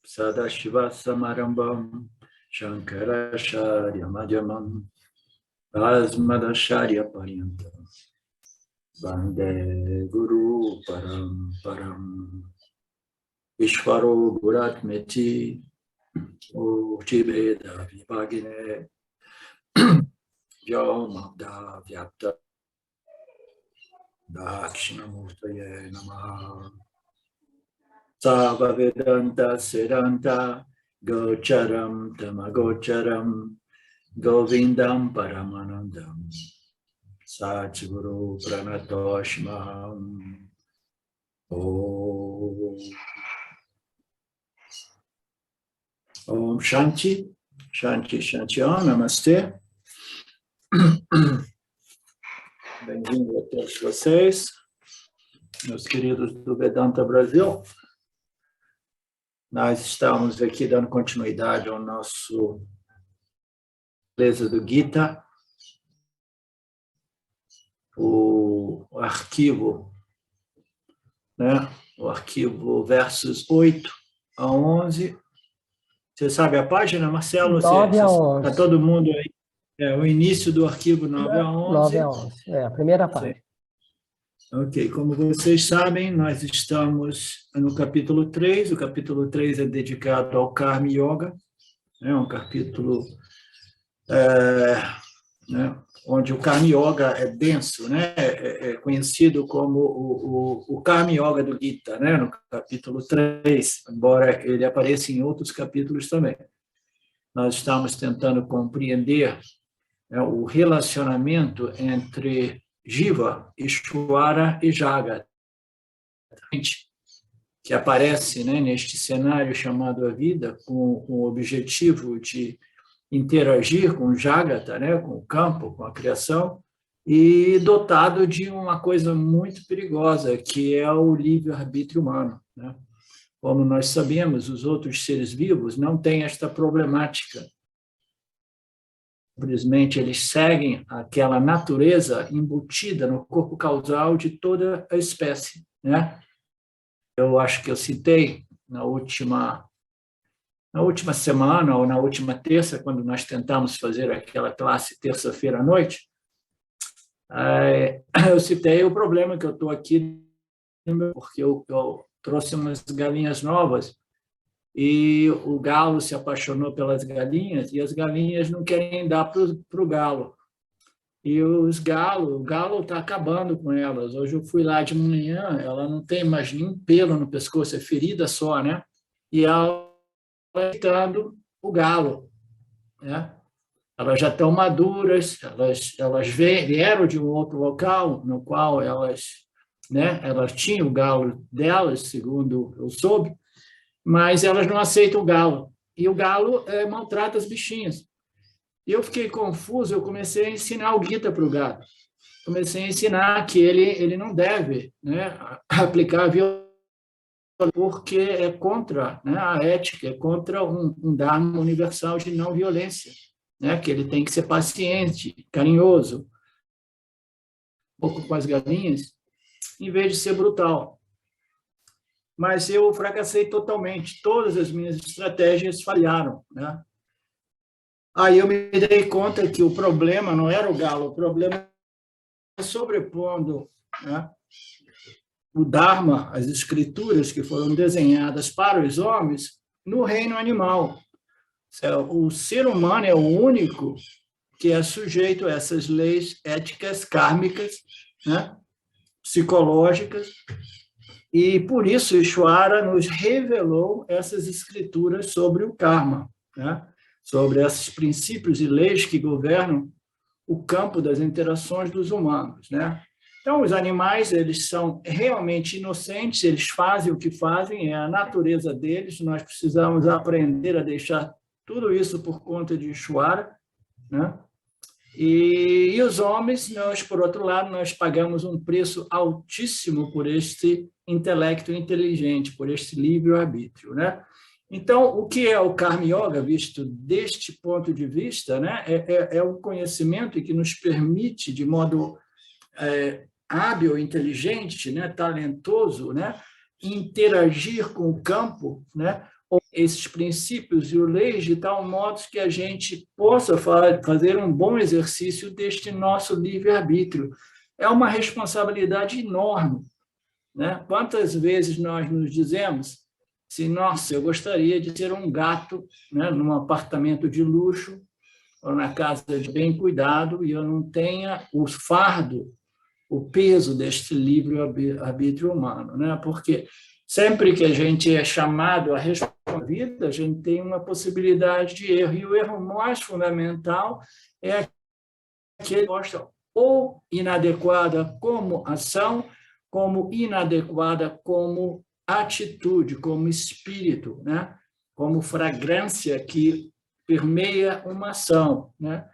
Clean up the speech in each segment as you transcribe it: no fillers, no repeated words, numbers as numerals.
Sadashiva Samarambam Shankaracharya Madhyamam Asmadacharya Paryantam Vande Guru Paramparam Ishvaro Guratmeti Urtibheda Vibhagine Vyomabda Vyapta Dakshinamurtaye Namaha Sava Vedanta Siddhanta Gocharam Tamagocharam Govindam Paramanandam Satguru Pranatoshmam Om Shanti Shanti Shanti Om Namastê. Bem-vindo a todos vocês, meus queridos do Vedanta Brasil. Nós estamos aqui dando continuidade ao nosso beleza do Gita, o arquivo, né? O arquivo versos 8 a 11. Você sabe a página, Marcelo? 9 a 11. Está todo mundo aí? O início do arquivo 9 a 11. 9 a 11, a primeira página. Sim. Ok, como vocês sabem, nós estamos no capítulo 3. O capítulo 3 é dedicado ao Karma Yoga. É um capítulo onde o Karma Yoga é denso, né? É conhecido como o Karma Yoga do Gita, né? No capítulo 3, embora ele apareça em outros capítulos também. Nós estamos tentando compreender o relacionamento entre Jiva, Ishvara e Jagata, que aparece, né, neste cenário chamado a vida, com o objetivo de interagir com o Jagata, né, com o campo, com a criação, e dotado de uma coisa muito perigosa, que é o livre-arbítrio humano, né? Como nós sabemos, os outros seres vivos não têm esta problemática. Simplesmente eles seguem aquela natureza embutida no corpo causal de toda a espécie, né? Eu acho que eu citei na última semana, ou na última terça, quando nós tentamos fazer aquela classe terça-feira à noite, eu citei o problema que eu estou aqui, porque eu trouxe umas galinhas novas, e o galo se apaixonou pelas galinhas, e as galinhas não querem dar para o galo. E o galo está acabando com elas. Hoje eu fui lá de manhã, ela não tem mais nenhum pelo no pescoço, é ferida só, né? E ela está deitando o galo, né? Elas já estão maduras, elas vieram de um outro local, no qual elas tinham o galo delas, segundo eu soube, mas elas não aceitam o galo. E o galo maltrata as bichinhas. E eu fiquei confuso, eu comecei a ensinar o Gita para o galo. Comecei a ensinar que ele não deve, né, aplicar a violência, porque é contra, né, a ética, é contra um dharma universal de não violência, né, que ele tem que ser paciente, carinhoso, um pouco com as galinhas, em vez de ser brutal. Mas eu fracassei totalmente, todas as minhas estratégias falharam, né? Aí eu me dei conta que o problema não era o galo, o problema é sobrepondo, né, o Dharma, as escrituras que foram desenhadas para os homens, no reino animal. O ser humano é o único que é sujeito a essas leis éticas, kármicas, né, psicológicas. E, por isso, Ishvara nos revelou essas escrituras sobre o karma, né? Sobre esses princípios e leis que governam o campo das interações dos humanos, né? Então, os animais, eles são realmente inocentes, eles fazem o que fazem, é a natureza deles, nós precisamos aprender a deixar tudo isso por conta de Ishvara, né? E os homens, nós, por outro lado, nós pagamos um preço altíssimo por este intelecto inteligente, por este livre-arbítrio, né? Então, o que é o Karma Yoga, visto deste ponto de vista, né? É um conhecimento que nos permite, de modo hábil, inteligente, né? Talentoso, né? interagir com o campo, né? Esses princípios e leis de tal modo que a gente possa fazer um bom exercício deste nosso livre-arbítrio. É uma responsabilidade enorme, né? Quantas vezes nós nos dizemos assim, nossa, eu gostaria de ter um gato, né, num apartamento de luxo ou na casa de bem cuidado e eu não tenha o fardo, o peso deste livre-arbítrio humano, né? Porque sempre que a gente é chamado a responder a vida, a gente tem uma possibilidade de erro, e o erro mais fundamental é aquele que mostra ou inadequada como ação, como inadequada como atitude, como espírito, né? Como fragrância que permeia uma ação, né?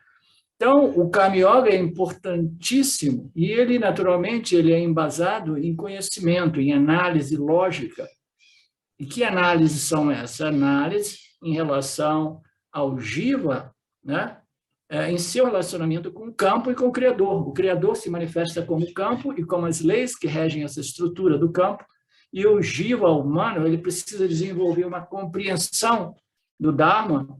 Então, o Karma Yoga é importantíssimo e ele, naturalmente, ele é embasado em conhecimento, em análise lógica. E que análises são essas? Análises em relação ao Jiva, né? Em seu relacionamento com o campo e com o Criador. O Criador se manifesta como campo e como as leis que regem essa estrutura do campo, e o Jiva humano ele precisa desenvolver uma compreensão do Dharma,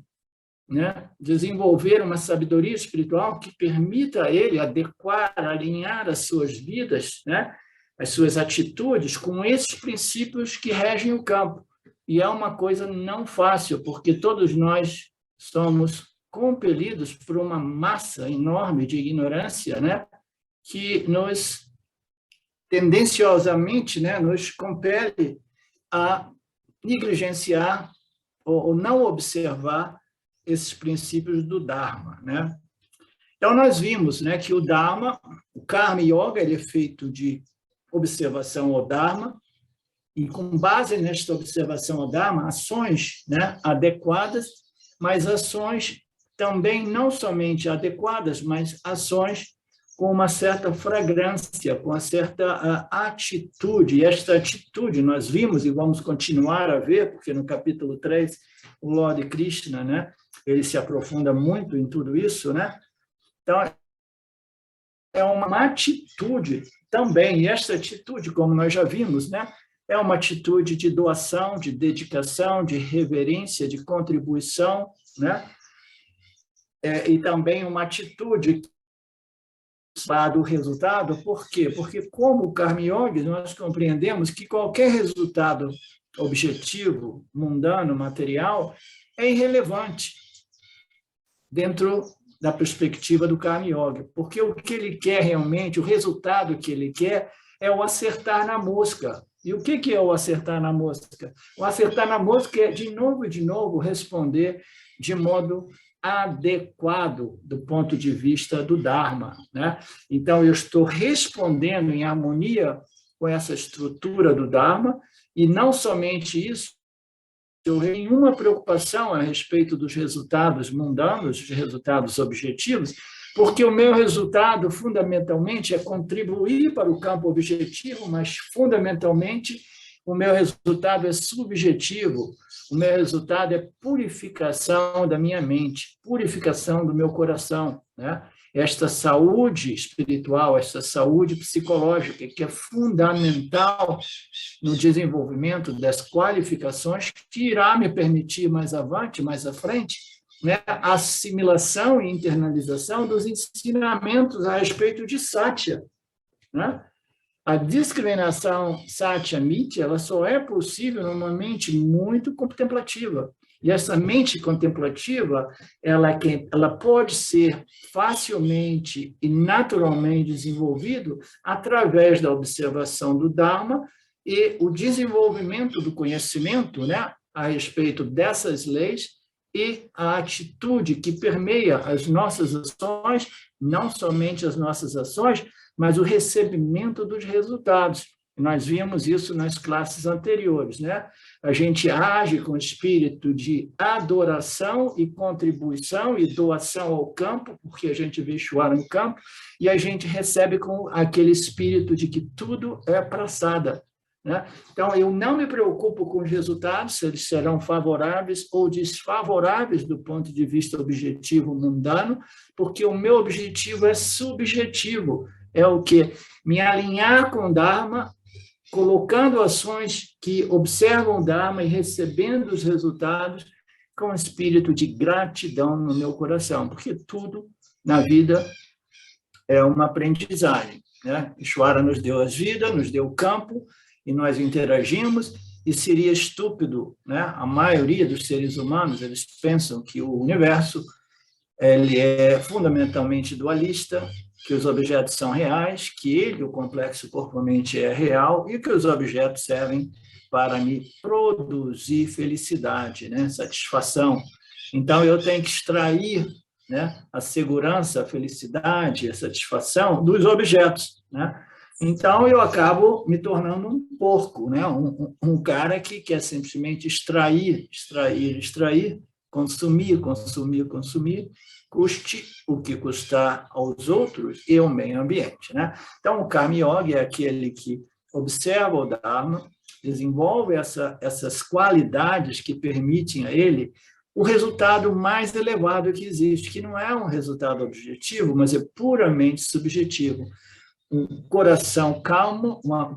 né? Desenvolver uma sabedoria espiritual que permita a ele adequar, alinhar as suas vidas, né? As suas atitudes com esses princípios que regem o campo. E é uma coisa não fácil, porque todos nós somos compelidos por uma massa enorme de ignorância, né? Que nos, tendenciosamente, né? Nos compele a negligenciar ou não observar esses princípios do Dharma, né? Então, nós vimos, né, que o Dharma, o Karma Yoga, ele é feito de observação ao Dharma, e com base nesta observação ao Dharma, ações, né, adequadas, mas ações também não somente adequadas, mas ações com uma certa fragrância, com uma certa atitude. E esta atitude nós vimos e vamos continuar a ver, porque no capítulo 3, o Lord Krishna, né, ele se aprofunda muito em tudo isso, né? Então, é uma atitude também, e esta atitude, como nós já vimos, né, é uma atitude de doação, de dedicação, de reverência, de contribuição, né? E também uma atitude do resultado. Por quê? Porque, como o Karma Yoga, nós compreendemos que qualquer resultado objetivo, mundano, material, é irrelevante dentro da perspectiva do Karma Yoga, porque o que ele quer realmente, o resultado que ele quer é o acertar na mosca. E o que é o acertar na mosca? O acertar na mosca é, de novo, responder de modo adequado do ponto de vista do Dharma, né? Então, eu estou respondendo em harmonia com essa estrutura do Dharma, e não somente isso, eu tenho nenhuma preocupação a respeito dos resultados mundanos, dos resultados objetivos, porque o meu resultado, fundamentalmente, é contribuir para o campo objetivo, mas, fundamentalmente, o meu resultado é subjetivo. O meu resultado é purificação da minha mente, purificação do meu coração, né? Esta saúde espiritual, esta saúde psicológica, que é fundamental no desenvolvimento das qualificações, que irá me permitir mais avante, mais à frente, né, a assimilação e internalização dos ensinamentos a respeito de Satya, né? A discriminação Satya-Mithya, ela só é possível numa mente muito contemplativa. E essa mente contemplativa, ela pode ser facilmente e naturalmente desenvolvido através da observação do Dharma e o desenvolvimento do conhecimento, né, a respeito dessas leis e a atitude que permeia as nossas ações, não somente as nossas ações, mas o recebimento dos resultados. Nós vimos isso nas classes anteriores, né? A gente age com espírito de adoração e contribuição e doação ao campo, porque a gente vê Shwara no campo, e a gente recebe com aquele espírito de que tudo é praçada, né? Então, eu não me preocupo com os resultados, se eles serão favoráveis ou desfavoráveis do ponto de vista objetivo mundano, porque o meu objetivo é subjetivo, é o quê? Me alinhar com o Dharma colocando ações que observam o Dharma e recebendo os resultados com um espírito de gratidão no meu coração, porque tudo na vida é uma aprendizagem, né? Ishvara nos deu a vida, nos deu o campo, e nós interagimos, e seria estúpido, né? A maioria dos seres humanos, eles pensam que o universo ele é fundamentalmente dualista, que os objetos são reais, que ele, o complexo corpo-mente, é real, e que os objetos servem para me produzir felicidade, né? Satisfação. Então, eu tenho que extrair, né, a segurança, a felicidade, a satisfação dos objetos, né? Então, eu acabo me tornando um porco, né? Um cara que quer simplesmente extrair, consumir, custe o que custar aos outros e ao meio ambiente, né? Então, o Karma Yoga é aquele que observa o Dharma, desenvolve essas qualidades que permitem a ele o resultado mais elevado que existe, que não é um resultado objetivo, mas é puramente subjetivo. Um coração calmo, uma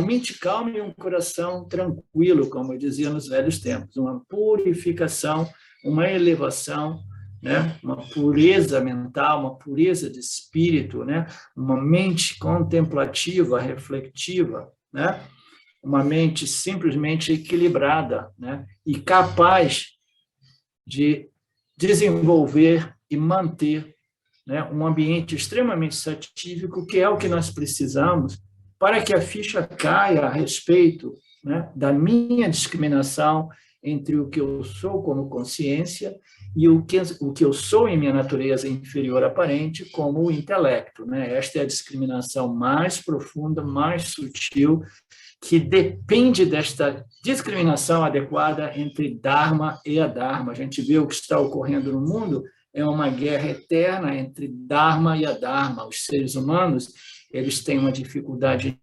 mente calma e um coração tranquilo, como eu dizia nos velhos tempos, uma purificação, uma elevação, né? Uma pureza mental, uma pureza de espírito, né? Uma mente contemplativa, reflexiva, né? Uma mente simplesmente equilibrada, né? E capaz de desenvolver e manter, né, um ambiente extremamente satívico, que é o que nós precisamos para que a ficha caia a respeito, né, da minha discriminação entre o que eu sou como consciência e o que eu sou em minha natureza inferior aparente como o intelecto, né? Esta é a discriminação mais profunda, mais sutil, que depende desta discriminação adequada entre Dharma e Adharma. A gente vê o que está ocorrendo no mundo, é uma guerra eterna entre Dharma e Adharma. Os seres humanos, eles têm uma dificuldade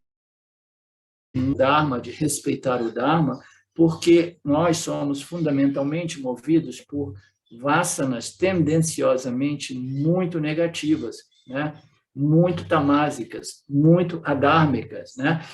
no Dharma, de respeitar o Dharma, porque nós somos fundamentalmente movidos por vasanas tendenciosamente muito negativas, né? Muito tamásicas, muito adármicas, né?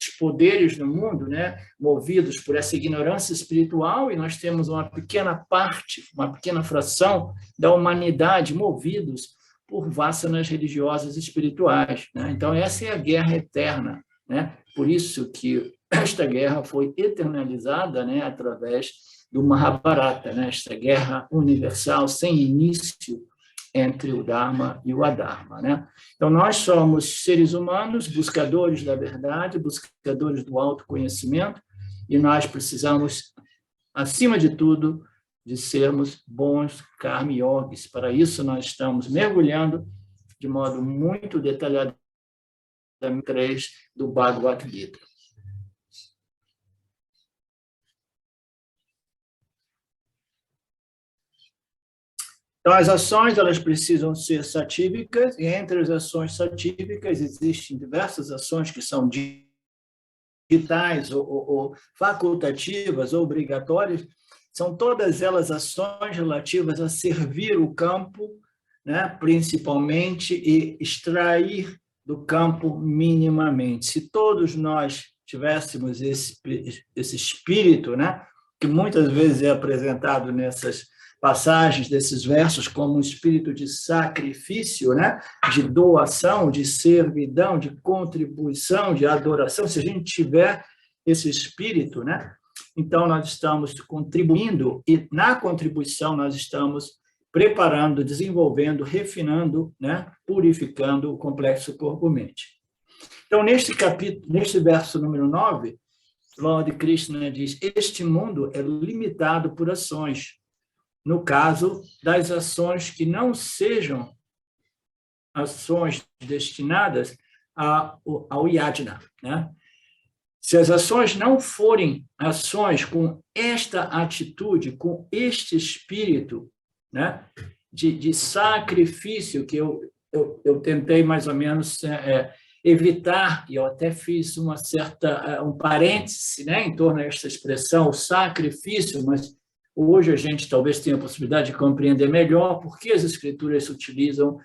Os poderes no mundo, né, movidos por essa ignorância espiritual, e nós temos uma pequena parte, uma pequena fração da humanidade movidos por vasanas religiosas e espirituais, né? Então, essa é a guerra eterna, né? Por isso que esta guerra foi eternalizada, né, através do Mahabharata, né? Esta guerra universal sem início entre o Dharma e o Adharma, né? Então, nós somos seres humanos, buscadores da verdade, buscadores do autoconhecimento, e nós precisamos, acima de tudo, de sermos bons Karma Yogis. Para isso, nós estamos mergulhando de modo muito detalhado no 3 do Bhagavad Gita. Então, as ações, elas precisam ser satívicas, e entre as ações satívicas existem diversas ações que são digitais ou facultativas ou obrigatórias. São todas elas ações relativas a servir o campo, né, principalmente, e extrair do campo minimamente. Se todos nós tivéssemos esse espírito, né, que muitas vezes é apresentado nessas passagens desses versos como um espírito de sacrifício, né? De doação, de servidão, de contribuição, de adoração, se a gente tiver esse espírito, né? Então, nós estamos contribuindo, e na contribuição nós estamos preparando, desenvolvendo, refinando, né? Purificando o complexo corpo-mente. Então, neste verso número 9, Lord Krishna diz: este mundo é limitado por ações, no caso das ações que não sejam ações destinadas ao yajna, né? Se as ações não forem ações com esta atitude, com este espírito, né, de sacrifício, que eu tentei mais ou menos evitar, e eu até fiz um parêntese, né, em torno desta expressão, o sacrifício, mas hoje a gente talvez tenha a possibilidade de compreender melhor por que as escrituras utilizam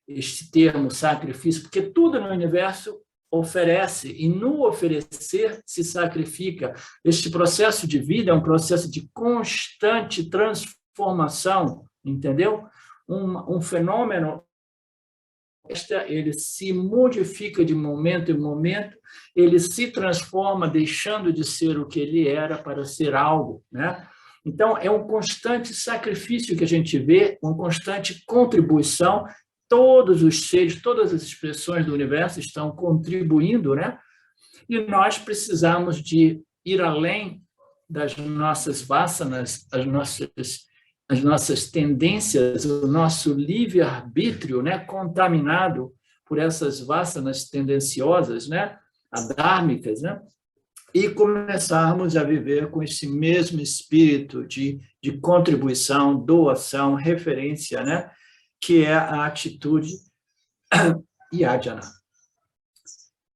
este termo sacrifício, porque tudo no universo oferece, e no oferecer se sacrifica. Este processo de vida é um processo de constante transformação, entendeu? Um fenômeno, ele se modifica de momento em momento, ele se transforma, deixando de ser o que ele era para ser algo, né? Então, é um constante sacrifício que a gente vê, uma constante contribuição. Todos os seres, todas as expressões do universo estão contribuindo, né? E nós precisamos de ir além das nossas vasanas, as nossas tendências, o nosso livre-arbítrio, né? Contaminado por essas vasanas tendenciosas, né? Adármicas, né? E começarmos a viver com esse mesmo espírito de contribuição, doação, referência, né? Que é a atitude yajna.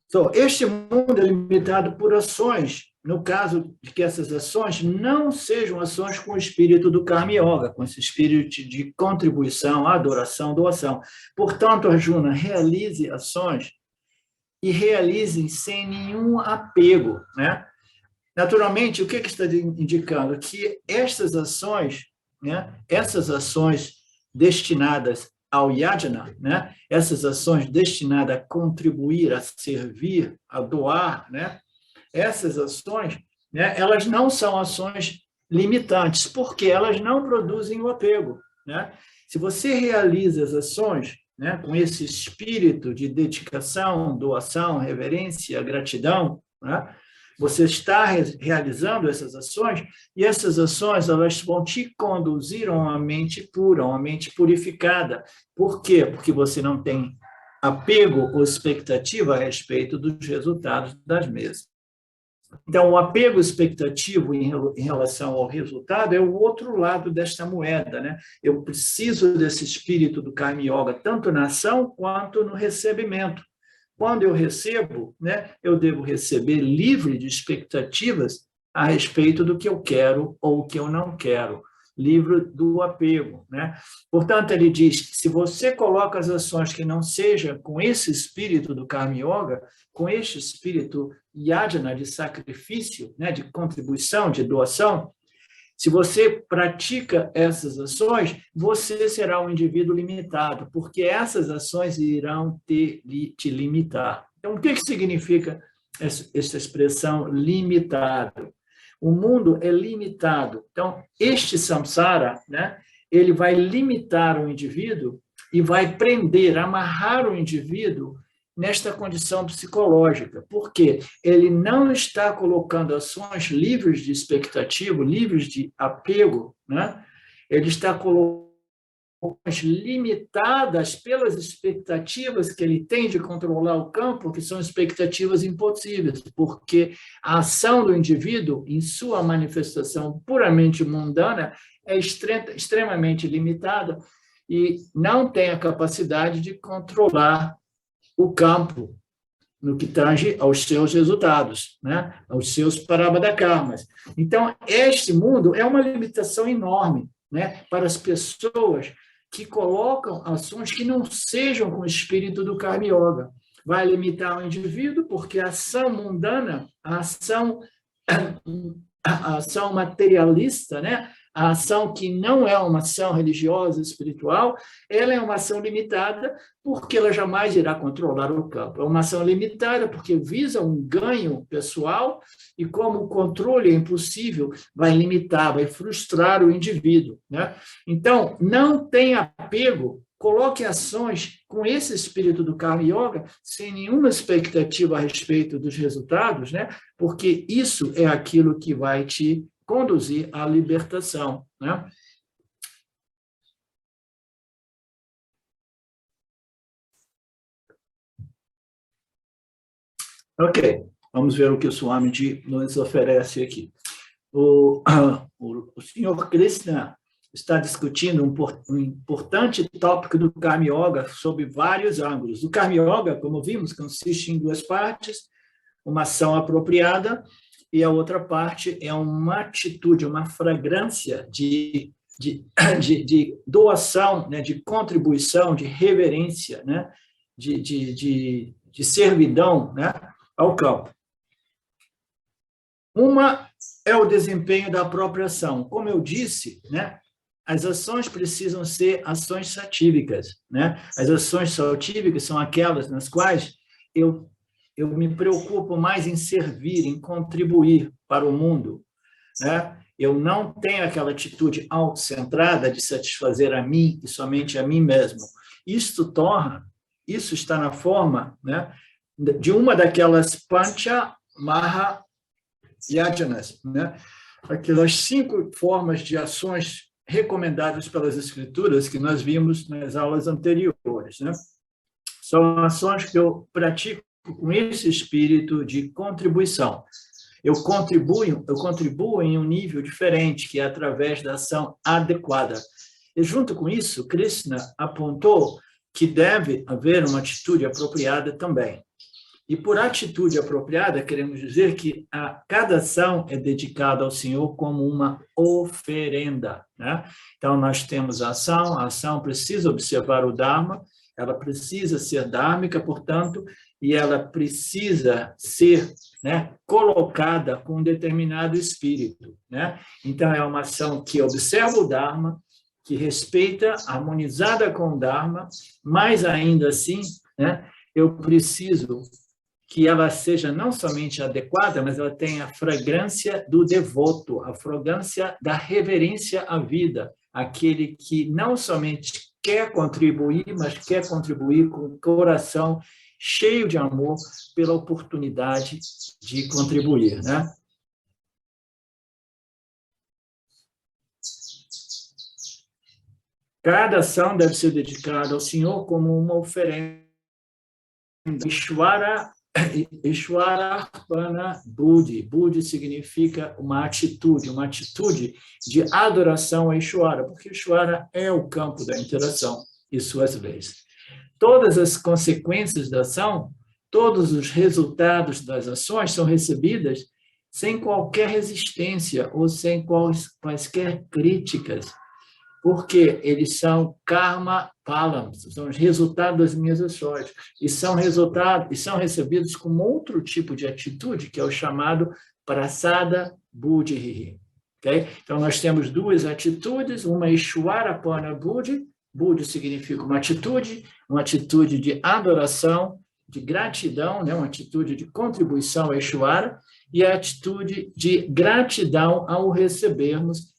Então, este mundo é limitado por ações, no caso de que essas ações não sejam ações com o espírito do Karma Yoga, com esse espírito de contribuição, adoração, doação. Portanto, Arjuna, realize ações e realizem sem nenhum apego, né? Naturalmente, o que está indicando? Que estas ações, né? Essas ações destinadas ao yajna, né? Essas ações destinadas a contribuir, a servir, a doar, né? Essas ações, né? Elas não são ações limitantes, porque elas não produzem o apego, né? Se você realiza as ações, né, com esse espírito de dedicação, doação, reverência, gratidão, né, você está realizando essas ações, e essas ações elas vão te conduzir a uma mente pura, a uma mente purificada. Por quê? Porque você não tem apego ou expectativa a respeito dos resultados das mesmas. Então, o apego expectativo em relação ao resultado é o outro lado desta moeda, né? Eu preciso desse espírito do Karma Yoga, tanto na ação quanto no recebimento. Quando eu recebo, né, eu devo receber livre de expectativas a respeito do que eu quero ou o que eu não quero, livre do apego, né? Portanto, ele diz que se você coloca as ações que não sejam com esse espírito do Karma Yoga, com este espírito yajna, de sacrifício, né, de contribuição, de doação, se você pratica essas ações, você será um indivíduo limitado, porque essas ações irão te limitar. Então, o que significa essa expressão limitado? O mundo é limitado. Então, este samsara, né, ele vai limitar o indivíduo e vai prender, amarrar o indivíduo nesta condição psicológica, porque ele não está colocando ações livres de expectativa, livres de apego, né? Ele está colocando limitadas pelas expectativas que ele tem de controlar o campo, que são expectativas impossíveis, porque a ação do indivíduo, em sua manifestação puramente mundana, é extremamente limitada e não tem a capacidade de controlar o campo no que tange aos seus resultados, né? Aos seus parabhadakarmas. Então, este mundo é uma limitação enorme, né, para as pessoas que colocam ações que não sejam com o espírito do Karma Yoga. Vai limitar o indivíduo, porque a ação mundana, a ação materialista, né? A ação que não é uma ação religiosa, espiritual, ela é uma ação limitada porque ela jamais irá controlar o campo. É uma ação limitada porque visa um ganho pessoal e, como o controle é impossível, vai limitar, vai frustrar o indivíduo, né? Então, não tenha apego, coloque ações com esse espírito do Karma Yoga, sem nenhuma expectativa a respeito dos resultados, né? Porque isso é aquilo que vai te conduzir à libertação, né? Ok, vamos ver o que o Swamiji nos oferece aqui. O senhor Krishna está discutindo um importante tópico do Karma Yoga sob vários ângulos. O Karma Yoga, como vimos, consiste em duas partes, uma ação apropriada e a outra parte é uma atitude, uma fragrância de doação, né, de contribuição, de reverência, né, de de servidão, né, ao campo. Uma é o desempenho da própria ação. Como eu disse, né, as ações precisam ser ações satívicas, né? As ações satívicas são aquelas nas quais eu me preocupo mais em servir, em contribuir para o mundo, né? Eu não tenho aquela atitude autocentrada de satisfazer a mim e somente a mim mesmo. Isso está na forma, né, de uma daquelas Pancha Mahayajanas, né? Aquelas 5 formas de ações recomendadas pelas Escrituras que nós vimos nas aulas anteriores, né? São ações que eu pratico com esse espírito de contribuição. Eu contribuo em um nível diferente, que é através da ação adequada. E, junto com isso, Krishna apontou que deve haver uma atitude apropriada também. E, por atitude apropriada, queremos dizer que cada ação é dedicada ao Senhor como uma oferenda, né? Então, nós temos a ação precisa observar o Dharma, ela precisa ser dármica, portanto, e ela precisa ser, né, colocada com um determinado espírito, né? Então, é uma ação que observa o Dharma, que respeita, harmonizada com o Dharma, mas ainda assim, né, eu preciso que ela seja não somente adequada, mas ela tenha a fragrância do devoto, a fragrância da reverência à vida, aquele que não somente quer contribuir, mas quer contribuir com o coração cheio de amor pela oportunidade de contribuir, né? Cada ação deve ser dedicada ao Senhor como uma oferenda. Ishwararpana Buddhi. Buddhi significa uma atitude de adoração a Ishwara, porque Ishwara é o campo da interação e suas leis. Todas as consequências da ação, todos os resultados das ações são recebidas sem qualquer resistência ou sem quaisquer críticas, porque eles são karma palam, são os resultados das minhas ações, e são recebidos com outro tipo de atitude, que é o chamado prasada buddhi. Okay? Então, nós temos 2 atitudes, uma Ishwarapana Buddhi. Buddhi significa uma atitude de adoração, de gratidão, né? Uma atitude de contribuição a Ishwara, e a atitude de gratidão ao recebemos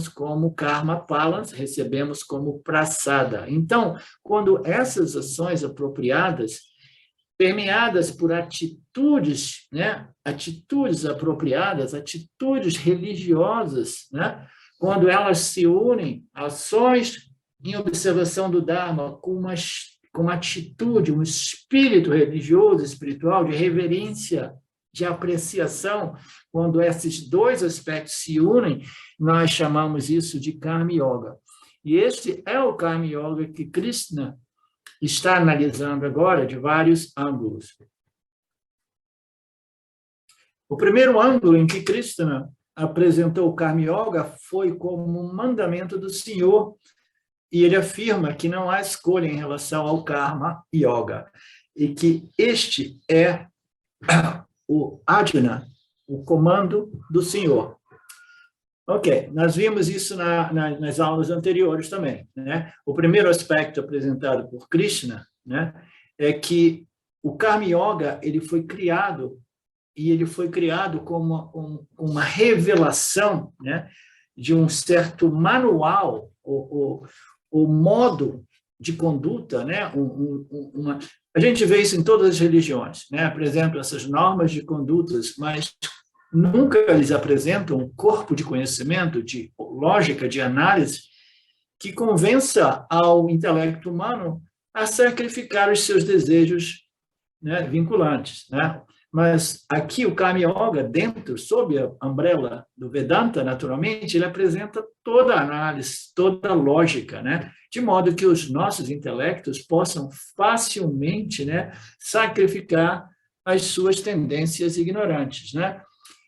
como karma palas, recebemos como prasada. Então, quando essas ações apropriadas, permeadas por atitudes, né, atitudes apropriadas, atitudes religiosas, né, quando elas se unem, ações em observação do Dharma, com uma atitude, um espírito religioso, espiritual, de reverência, de apreciação, quando esses 2 aspectos se unem, nós chamamos isso de Karma Yoga. E este é o Karma Yoga que Krishna está analisando agora de vários ângulos. O primeiro ângulo em que Krishna apresentou o Karma Yoga foi como um mandamento do Senhor, e ele afirma que não há escolha em relação ao Karma Yoga, e que este é o Ajna, o comando do Senhor. Ok, nós vimos isso nas aulas anteriores também, né? O primeiro aspecto apresentado por Krishna, né, é que o Karma Yoga ele foi criado como uma revelação, né, de um certo manual, o modo de conduta, né? A gente vê isso em todas as religiões, né? Apresentam essas normas de condutas, mas nunca eles apresentam um corpo de conhecimento, de lógica, de análise, que convença ao intelecto humano a sacrificar os seus desejos, né, vinculantes, né? Mas aqui o Karma Yoga, sob a umbrella do Vedanta, naturalmente, ele apresenta toda a análise, toda a lógica, né? De modo que os nossos intelectos possam facilmente, né, sacrificar as suas tendências ignorantes, né?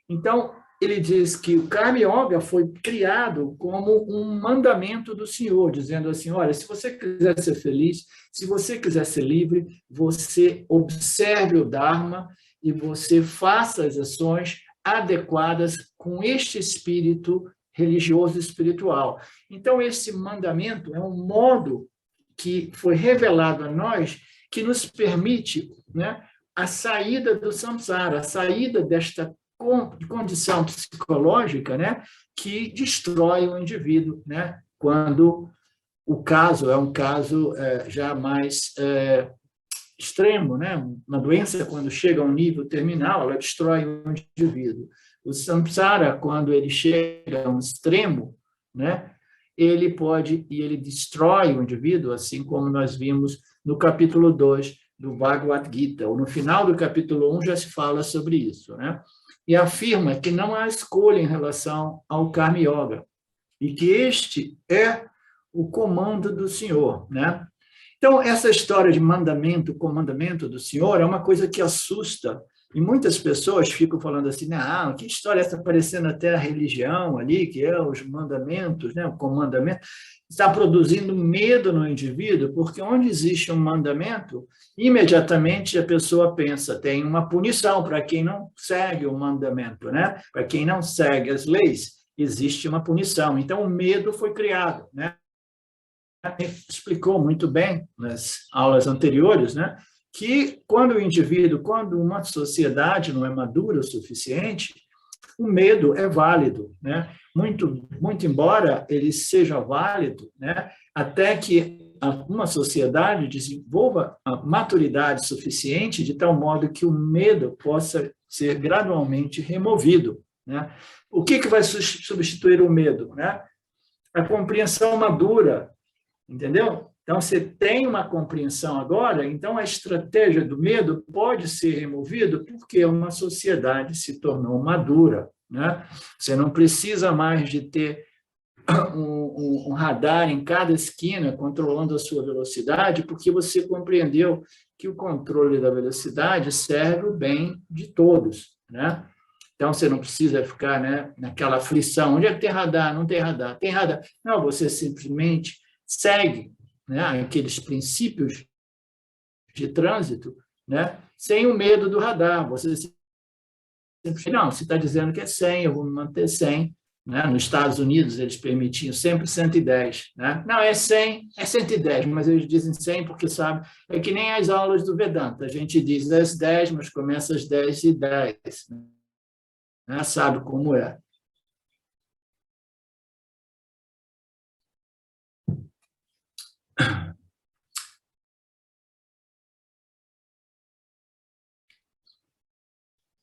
Então, ele diz que o Karma Yoga foi criado como um mandamento do Senhor, dizendo assim, olha, se você quiser ser feliz, se você quiser ser livre, você observe o Dharma e você faça as ações adequadas com este espírito religioso e espiritual. Então, esse mandamento é um modo que foi revelado a nós que nos permite, né, a saída do samsara, a saída desta condição psicológica, né, que destrói o indivíduo, né, quando o caso é um caso já mais extremo, né? Uma doença, quando chega a um nível terminal, ela destrói o indivíduo. O samsara, quando ele chega a um extremo, né, ele pode, e ele destrói o indivíduo, assim como nós vimos no capítulo 2 do Bhagavad Gita, ou no final do capítulo 1 já se fala sobre isso, né? E afirma que não há escolha em relação ao Karma Yoga, e que este é o comando do Senhor, né? Então, essa história de mandamento, comandamento do Senhor, é uma coisa que assusta, e muitas pessoas ficam falando assim, não, que história é essa, parecendo até a religião ali, que é os mandamentos, né? O comandamento, está produzindo medo no indivíduo, porque onde existe um mandamento, imediatamente a pessoa pensa, tem uma punição para quem não segue o mandamento, né? Para quem não segue as leis, existe uma punição. Então, o medo foi criado, né? Explicou muito bem nas aulas anteriores, né, que quando o indivíduo, quando uma sociedade não é madura o suficiente, o medo é válido, né? Muito embora ele seja válido, né, até que uma sociedade desenvolva a maturidade suficiente de tal modo que o medo possa ser gradualmente removido, né? O que vai substituir o medo, né? A compreensão madura. Entendeu? Então, você tem uma compreensão agora, então a estratégia do medo pode ser removida porque uma sociedade se tornou madura, né? Você não precisa mais de ter um radar em cada esquina controlando a sua velocidade, porque você compreendeu que o controle da velocidade serve o bem de todos, né? Então, você não precisa ficar, né, naquela aflição. Onde é que tem radar? Não tem radar. Tem radar. Não, você simplesmente segue, né, aqueles princípios de trânsito, né, sem o medo do radar. Você sempre, não, se está dizendo que é 100, eu vou me manter 100. Né? Nos Estados Unidos, eles permitiam sempre 110. Né? Não, é 100, é 110, mas eles dizem 100 porque, sabe, é que nem as aulas do Vedanta. A gente diz às 10, mas começa às 10:10. Né? Sabe como é.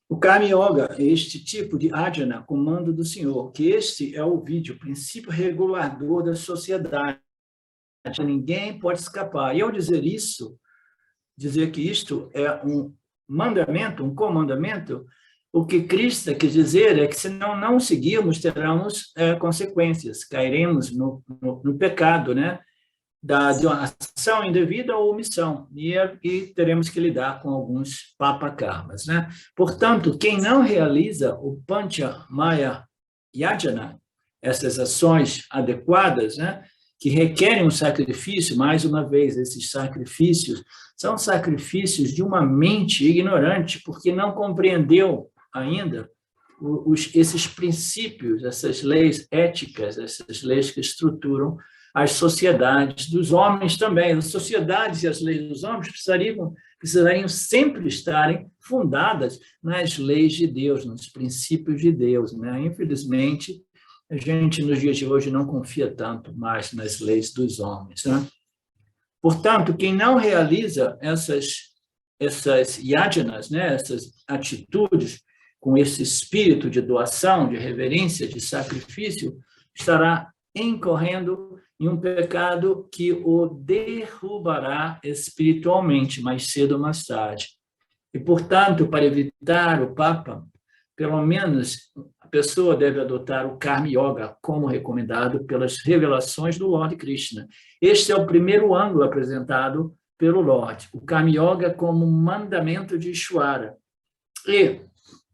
O Karma Yoga é este tipo de ajna, comando do Senhor, que este é o vídeo, o princípio regulador da sociedade. Ninguém pode escapar. E ao dizer isso, dizer que isto é um mandamento, um comandamento, o que Krishna quer dizer é que se não seguirmos, teremos consequências, cairemos no pecado, né? De uma ação indevida ou omissão, e teremos que lidar com alguns papakarmas, né? Portanto, quem não realiza o Pancha Maya Yajana, essas ações adequadas, né, que requerem um sacrifício, mais uma vez, esses sacrifícios são sacrifícios de uma mente ignorante, porque não compreendeu ainda esses princípios, essas leis éticas, essas leis que estruturam as sociedades dos homens também. As sociedades e as leis dos homens precisariam sempre estarem fundadas nas leis de Deus, nos princípios de Deus, né? Infelizmente, a gente, nos dias de hoje, não confia tanto mais nas leis dos homens, né? Portanto, quem não realiza essas yajanas, né? Essas atitudes, com esse espírito de doação, de reverência, de sacrifício, estará incorrendo em um pecado que o derrubará espiritualmente, mais cedo ou mais tarde. E, portanto, para evitar o Papa, pelo menos a pessoa deve adotar o Karma Yoga, como recomendado pelas revelações do Lord Krishna. Este é o primeiro ângulo apresentado pelo Lord, o Karma Yoga como mandamento de Ishvara. E,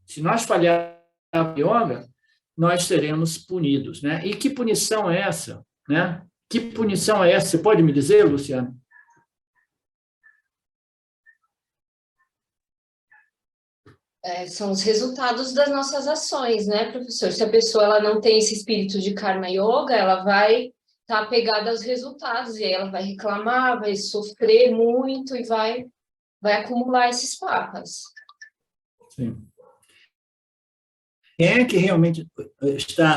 se nós falharmos no Yoga, nós seremos punidos, né? E que punição é essa, né? Que punição é essa? Você pode me dizer, Luciano? São os resultados das nossas ações, né, professor? Se a pessoa ela não tem esse espírito de karma yoga, ela vai estar apegada aos resultados, e aí ela vai reclamar, vai sofrer muito e vai acumular esses papas. Sim. Quem é que realmente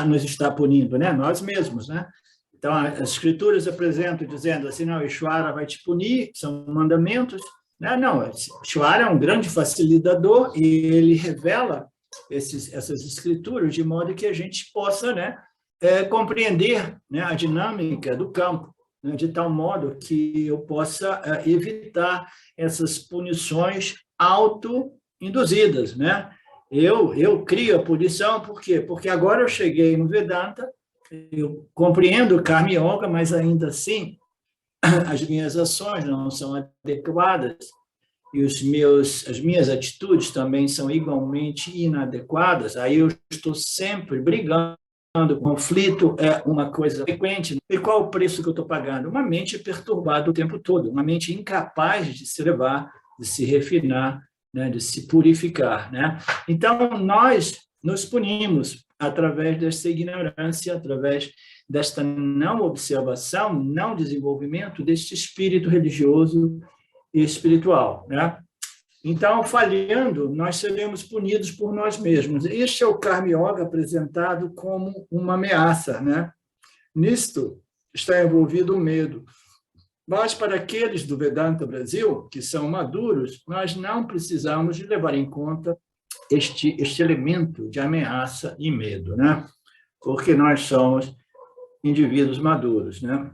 nos está punindo, né? Nós mesmos, né? Então, as escrituras apresentam dizendo assim, não, Ishvara vai te punir, são mandamentos. Não, Ishvara é um grande facilitador e ele revela essas escrituras de modo que a gente possa, né, compreender, né, a dinâmica do campo, né, de tal modo que eu possa evitar essas punições auto-induzidas, né? Eu crio a punição, por quê? Porque agora eu cheguei no Vedanta, eu compreendo o Karma Yoga, mas ainda assim as minhas ações não são adequadas e as minhas atitudes também são igualmente inadequadas. Aí eu estou sempre brigando. O conflito é uma coisa frequente. E qual o preço que eu estou pagando? Uma mente perturbada o tempo todo, uma mente incapaz de se elevar, de se refinar, né, de se purificar, né? Então, nós nos punimos através dessa ignorância, através desta não observação, não desenvolvimento deste espírito religioso e espiritual, né? Então, falhando, nós seremos punidos por nós mesmos. Este é o Karma Yoga apresentado como uma ameaça, né? Nisto está envolvido o medo. Mas, para aqueles do Vedanta Brasil, que são maduros, nós não precisamos de levar em conta este elemento de ameaça e medo, né? Porque nós somos indivíduos maduros, né?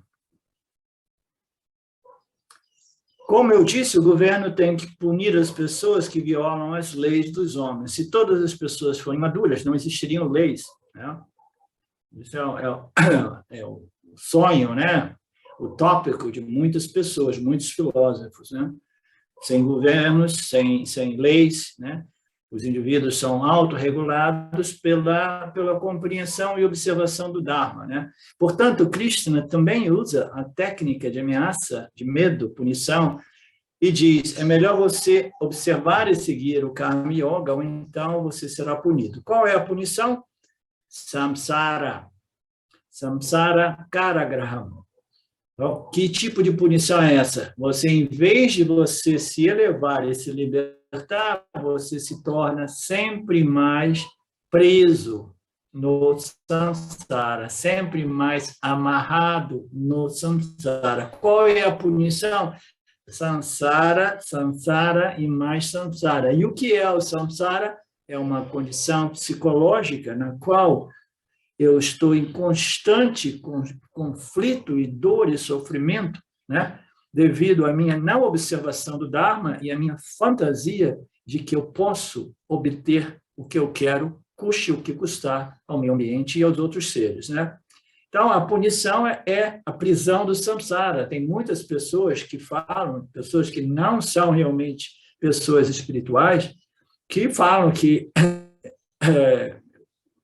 Como eu disse, o governo tem que punir as pessoas que violam as leis dos homens. Se todas as pessoas forem maduras, não existiriam leis, né? Isso é o sonho, né? Utópico de muitas pessoas, muitos filósofos, né? Sem governos, sem leis, né? Os indivíduos são autorregulados pela compreensão e observação do Dharma, né? Portanto, Krishna também usa a técnica de ameaça, de medo, punição, e diz, é melhor você observar e seguir o Karma Yoga, ou então você será punido. Qual é a punição? Samsara. Samsara Karagraham. Então, que tipo de punição é essa? Você, em vez de você se elevar e se libertar, você se torna sempre mais preso no samsara, sempre mais amarrado no samsara. Qual é a punição? Samsara, samsara e mais samsara. E o que é o samsara? É uma condição psicológica na qual eu estou em constante conflito e dor e sofrimento, né? Devido à minha não observação do Dharma e à minha fantasia de que eu posso obter o que eu quero, custe o que custar ao meio ambiente e aos outros seres, né? Então, a punição é a prisão do samsara. Tem muitas pessoas que falam, pessoas que não são realmente pessoas espirituais, que falam que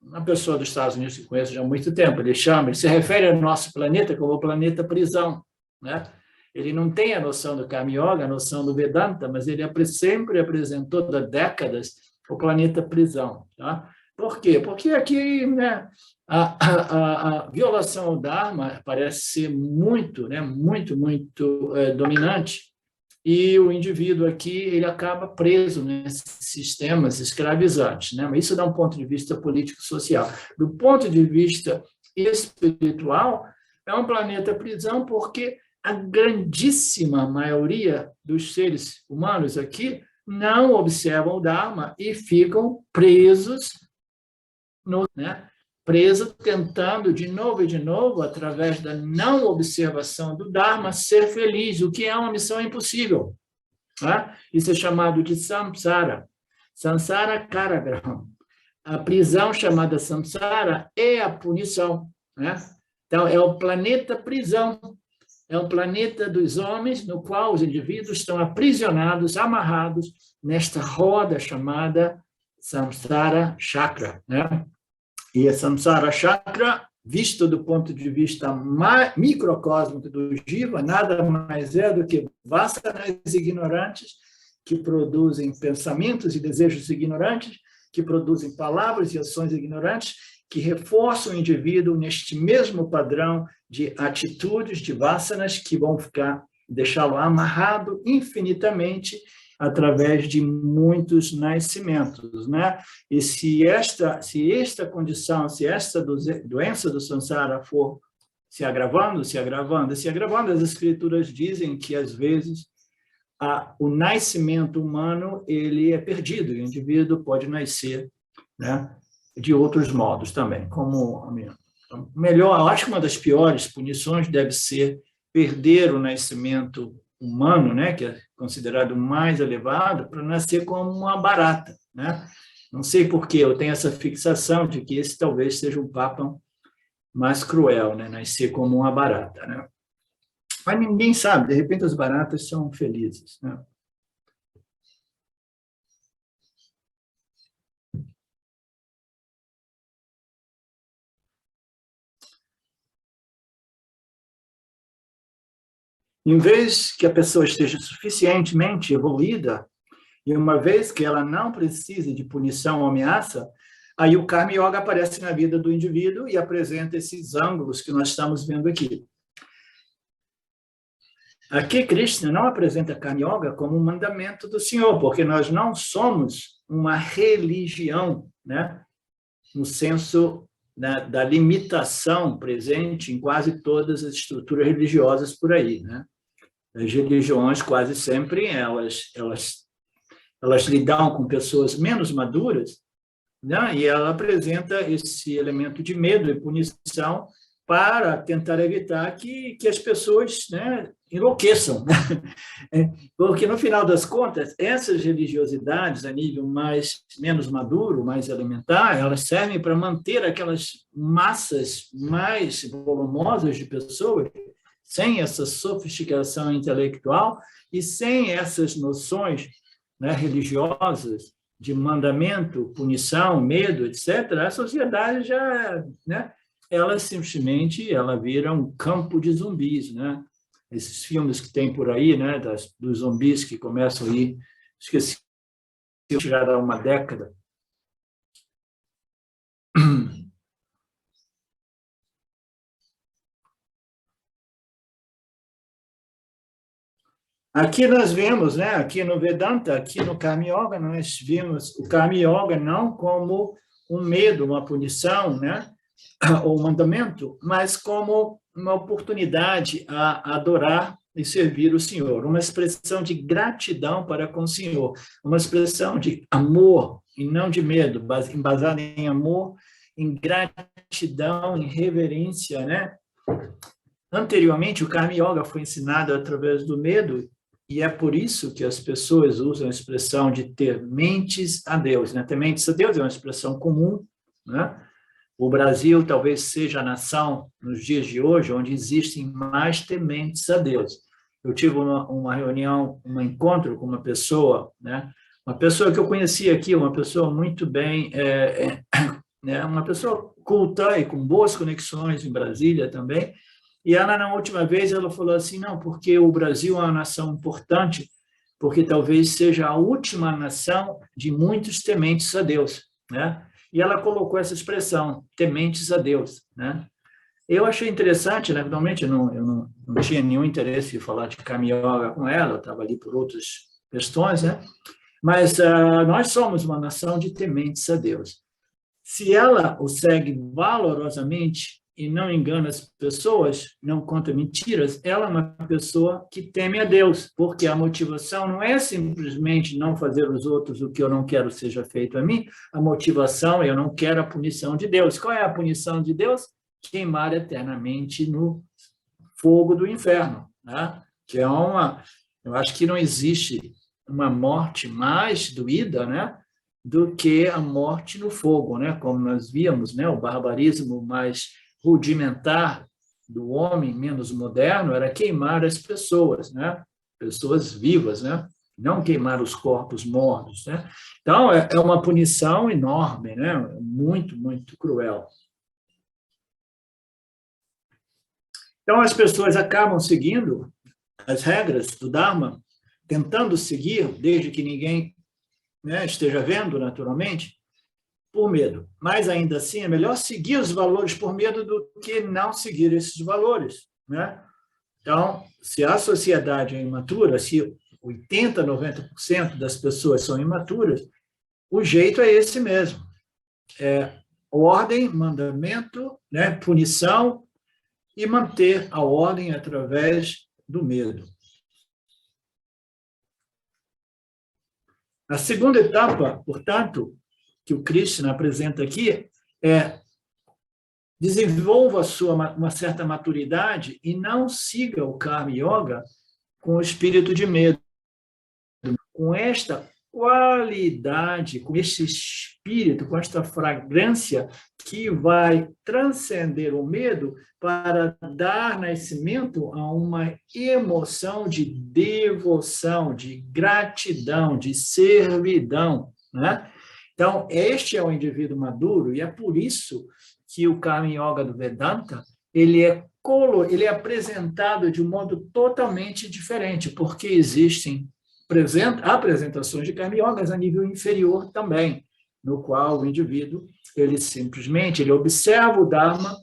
uma pessoa dos Estados Unidos que conheço já há muito tempo, ele se refere ao nosso planeta como o planeta prisão, né? Ele não tem a noção do Karma Yoga, a noção do Vedanta, mas ele sempre apresentou há décadas o planeta prisão, tá? Por quê? Porque aqui, né, a violação ao Dharma parece ser muito, né, muito dominante, e o indivíduo aqui ele acaba preso nesses sistemas escravizantes, né? Mas isso dá um ponto de vista político-social. Do ponto de vista espiritual, é um planeta prisão porque a grandíssima maioria dos seres humanos aqui não observam o Dharma e ficam presos, né? Preso tentando de novo e de novo, através da não observação do Dharma, ser feliz, o que é uma missão impossível. Tá? Isso é chamado de samsara. Samsara Karagraham. A prisão chamada samsara é a punição, né? Então, é o planeta prisão. É um planeta dos homens no qual os indivíduos estão aprisionados, amarrados nesta roda chamada samsara chakra, né? E a Samsara Chakra, visto do ponto de vista microcósmico do Jiva, nada mais é do que vasanas ignorantes que produzem pensamentos e desejos ignorantes, que produzem palavras e ações ignorantes, que reforçam o indivíduo neste mesmo padrão de atitudes, de vasanas, que vão deixá-lo amarrado infinitamente através de muitos nascimentos, né? E se esta condição, se esta doença do samsara for se agravando, as escrituras dizem que, às vezes, o nascimento humano ele é perdido, e o indivíduo pode nascer, né, de outros modos também. Como melhor, eu acho que uma das piores punições deve ser perder o nascimento humano, né, que é considerado mais elevado, para nascer como uma barata, né? Não sei por que eu tenho essa fixação de que esse talvez seja o papa mais cruel, né, nascer como uma barata, né? Mas ninguém sabe, de repente as baratas são felizes, né? Em vez que a pessoa esteja suficientemente evoluída, e uma vez que ela não precise de punição ou ameaça, aí o Karma Yoga aparece na vida do indivíduo e apresenta esses ângulos que nós estamos vendo aqui. Aqui, Krishna não apresenta Karma Yoga como um mandamento do Senhor, porque nós não somos uma religião, né, no senso da limitação presente em quase todas as estruturas religiosas por aí, né? As religiões quase sempre elas lidam com pessoas menos maduras, né? E ela apresenta esse elemento de medo e punição para tentar evitar que as pessoas, né, enlouqueçam. Porque, no final das contas, essas religiosidades a nível menos maduro, mais elementar, elas servem para manter aquelas massas mais volumosas de pessoas sem essa sofisticação intelectual e sem essas noções, né, religiosas de mandamento, punição, medo, etc., a sociedade já, né, ela simplesmente vira um campo de zumbis, né? Esses filmes que tem por aí, né, dos zumbis que começam aí, esqueci, chegar a uma década. Aqui nós vemos, né, aqui no Vedanta, aqui no Karma Yoga, nós vimos o Karma Yoga não como um medo, uma punição, né, ou um mandamento, mas como uma oportunidade a adorar e servir o Senhor, uma expressão de gratidão para com o Senhor, uma expressão de amor e não de medo, embasada em amor, em gratidão, em reverência, né? Anteriormente, o Karma Yoga foi ensinado através do medo, e é por isso que as pessoas usam a expressão de tementes a Deus, né? Tementes a Deus é uma expressão comum, né? O Brasil talvez seja a nação, nos dias de hoje, onde existem mais tementes a Deus. Eu tive uma reunião, um encontro com uma pessoa, né? Uma pessoa que eu conheci aqui, uma pessoa muito bem, né? Uma pessoa culta e com boas conexões em Brasília também, e ela, na última vez, ela falou assim, não, porque o Brasil é uma nação importante, porque talvez seja a última nação de muitos tementes a Deus, né? E ela colocou essa expressão, tementes a Deus, né? Eu achei interessante, né? Normalmente eu não tinha nenhum interesse em falar de Karma Yoga com ela, eu estava ali por outras questões, né? Mas nós somos uma nação de tementes a Deus. Se ela o segue valorosamente e não engana as pessoas, não conta mentiras, ela é uma pessoa que teme a Deus, porque a motivação não é simplesmente não fazer os outros o que eu não quero seja feito a mim, a motivação é eu não quero a punição de Deus. Qual é a punição de Deus? Queimar eternamente no fogo do inferno, né? Que é eu acho que não existe uma morte mais doída, né, do que a morte no fogo, né? Como nós víamos, né, o barbarismo mais rudimentar do homem menos moderno era queimar as pessoas, né? Pessoas vivas, né? não queimar os corpos mortos, né? Então, é uma punição enorme, né? Muito, muito cruel. Então, as pessoas acabam seguindo as regras do Dharma, tentando seguir, desde que ninguém, né, esteja vendo, naturalmente, por medo. Mas, ainda assim, é melhor seguir os valores por medo do que não seguir esses valores, né? Então, se a sociedade é imatura, se 80%, 90% das pessoas são imaturas, o jeito é esse mesmo. É ordem, mandamento, né, punição e manter a ordem através do medo. A segunda etapa, portanto, que o Krishna apresenta aqui é: desenvolva uma certa maturidade e não siga o Karma Yoga com o espírito de medo, com esta qualidade, com este espírito, com esta fragrância que vai transcender o medo para dar nascimento a uma emoção de devoção, de gratidão, de servidão, né? Então, este é o indivíduo maduro, e é por isso que o Karma Yoga do Vedanta ele é apresentado de um modo totalmente diferente, porque existem apresentações de Karma Yogas a nível inferior também, no qual o indivíduo ele simplesmente observa o Dharma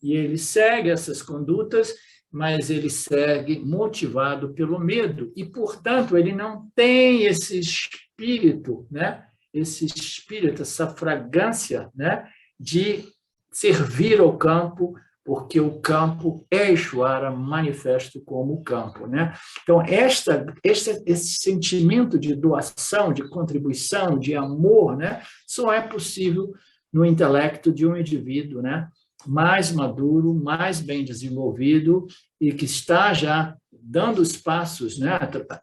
e ele segue essas condutas, mas ele segue motivado pelo medo e, portanto, ele não tem esse espírito, né? Esse espírito, essa fragrância, né? De servir ao campo, porque o campo é Ishvara manifesto como o campo, né? Então, esse sentimento de doação, de contribuição, de amor, né? Só é possível no intelecto de um indivíduo, né? Mais maduro, mais bem desenvolvido e que está já dando os passos, né?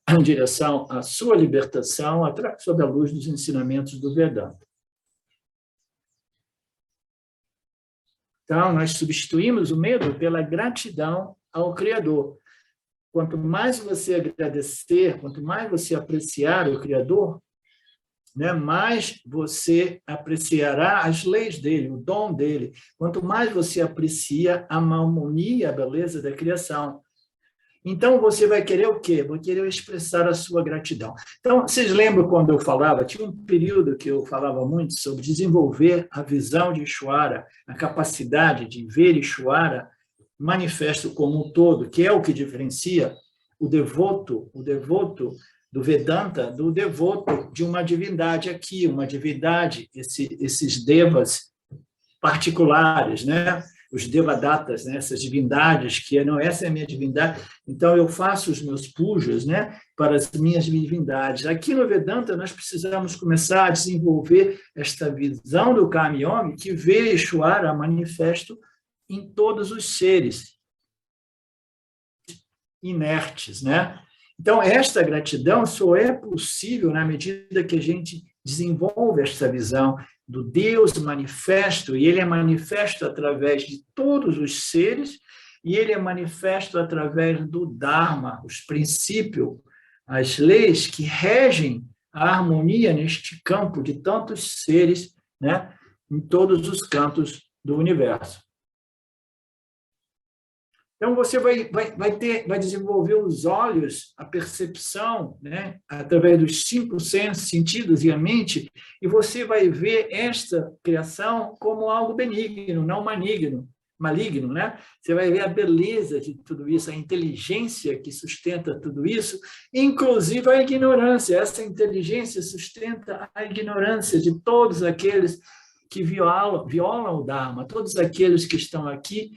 Em direção à sua libertação sob a luz dos ensinamentos do Vedanta. Então, nós substituímos o medo pela gratidão ao Criador. Quanto mais você agradecer, quanto mais você apreciar o Criador, né, mais você apreciará as leis dele, o dom dele. Quanto mais você aprecia a harmonia, a beleza da criação. Então, você vai querer o quê? Vai querer expressar a sua gratidão. Então, vocês lembram quando eu falava? Tinha um período que eu falava muito sobre desenvolver a visão de Ishvara, a capacidade de ver Ishvara manifesto como um todo, que é o que diferencia o devoto do Vedanta do devoto de uma divindade aqui, uma divindade, esses devas particulares, né? Os devadatas, né? Essas divindades, que não, essa é a minha divindade, então eu faço os meus pujas, né? Para as minhas divindades. Aqui no Vedanta, nós precisamos começar a desenvolver esta visão do Karma Yoga que vê Ishvara manifesto em todos os seres inertes, né? Então, esta gratidão só é possível na medida que a gente desenvolve esta visão do Deus manifesto, e ele é manifesto através de todos os seres, e ele é manifesto através do Dharma, os princípios, as leis que regem a harmonia neste campo de tantos seres, né, em todos os cantos do universo. Então, você vai desenvolver os olhos, a percepção, né, através dos 5 sentidos e a mente, e você vai ver esta criação como algo benigno, não maligno, né? Você vai ver a beleza de tudo isso, a inteligência que sustenta tudo isso, inclusive a ignorância. Essa inteligência sustenta a ignorância de todos aqueles que violam o Dharma, todos aqueles que estão aqui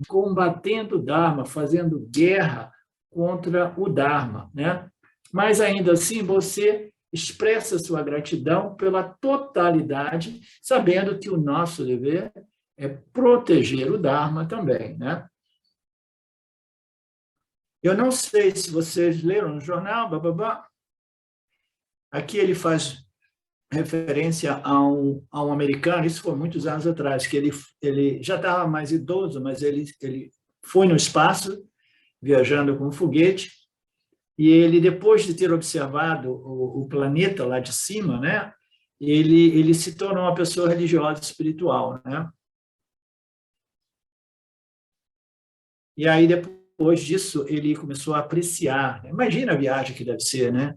combatendo o Dharma, fazendo guerra contra o Dharma, né? Mas, ainda assim, você expressa sua gratidão pela totalidade, sabendo que o nosso dever é proteger o Dharma também, né? Eu não sei se vocês leram no jornal, aqui ele faz referência a um americano, isso foi muitos anos atrás, que ele já estava mais idoso, mas ele foi no espaço, viajando com um foguete, e ele, depois de ter observado o planeta lá de cima, né, ele se tornou uma pessoa religiosa e espiritual, né? E aí, depois disso, ele começou a apreciar. Imagina a viagem que deve ser, né?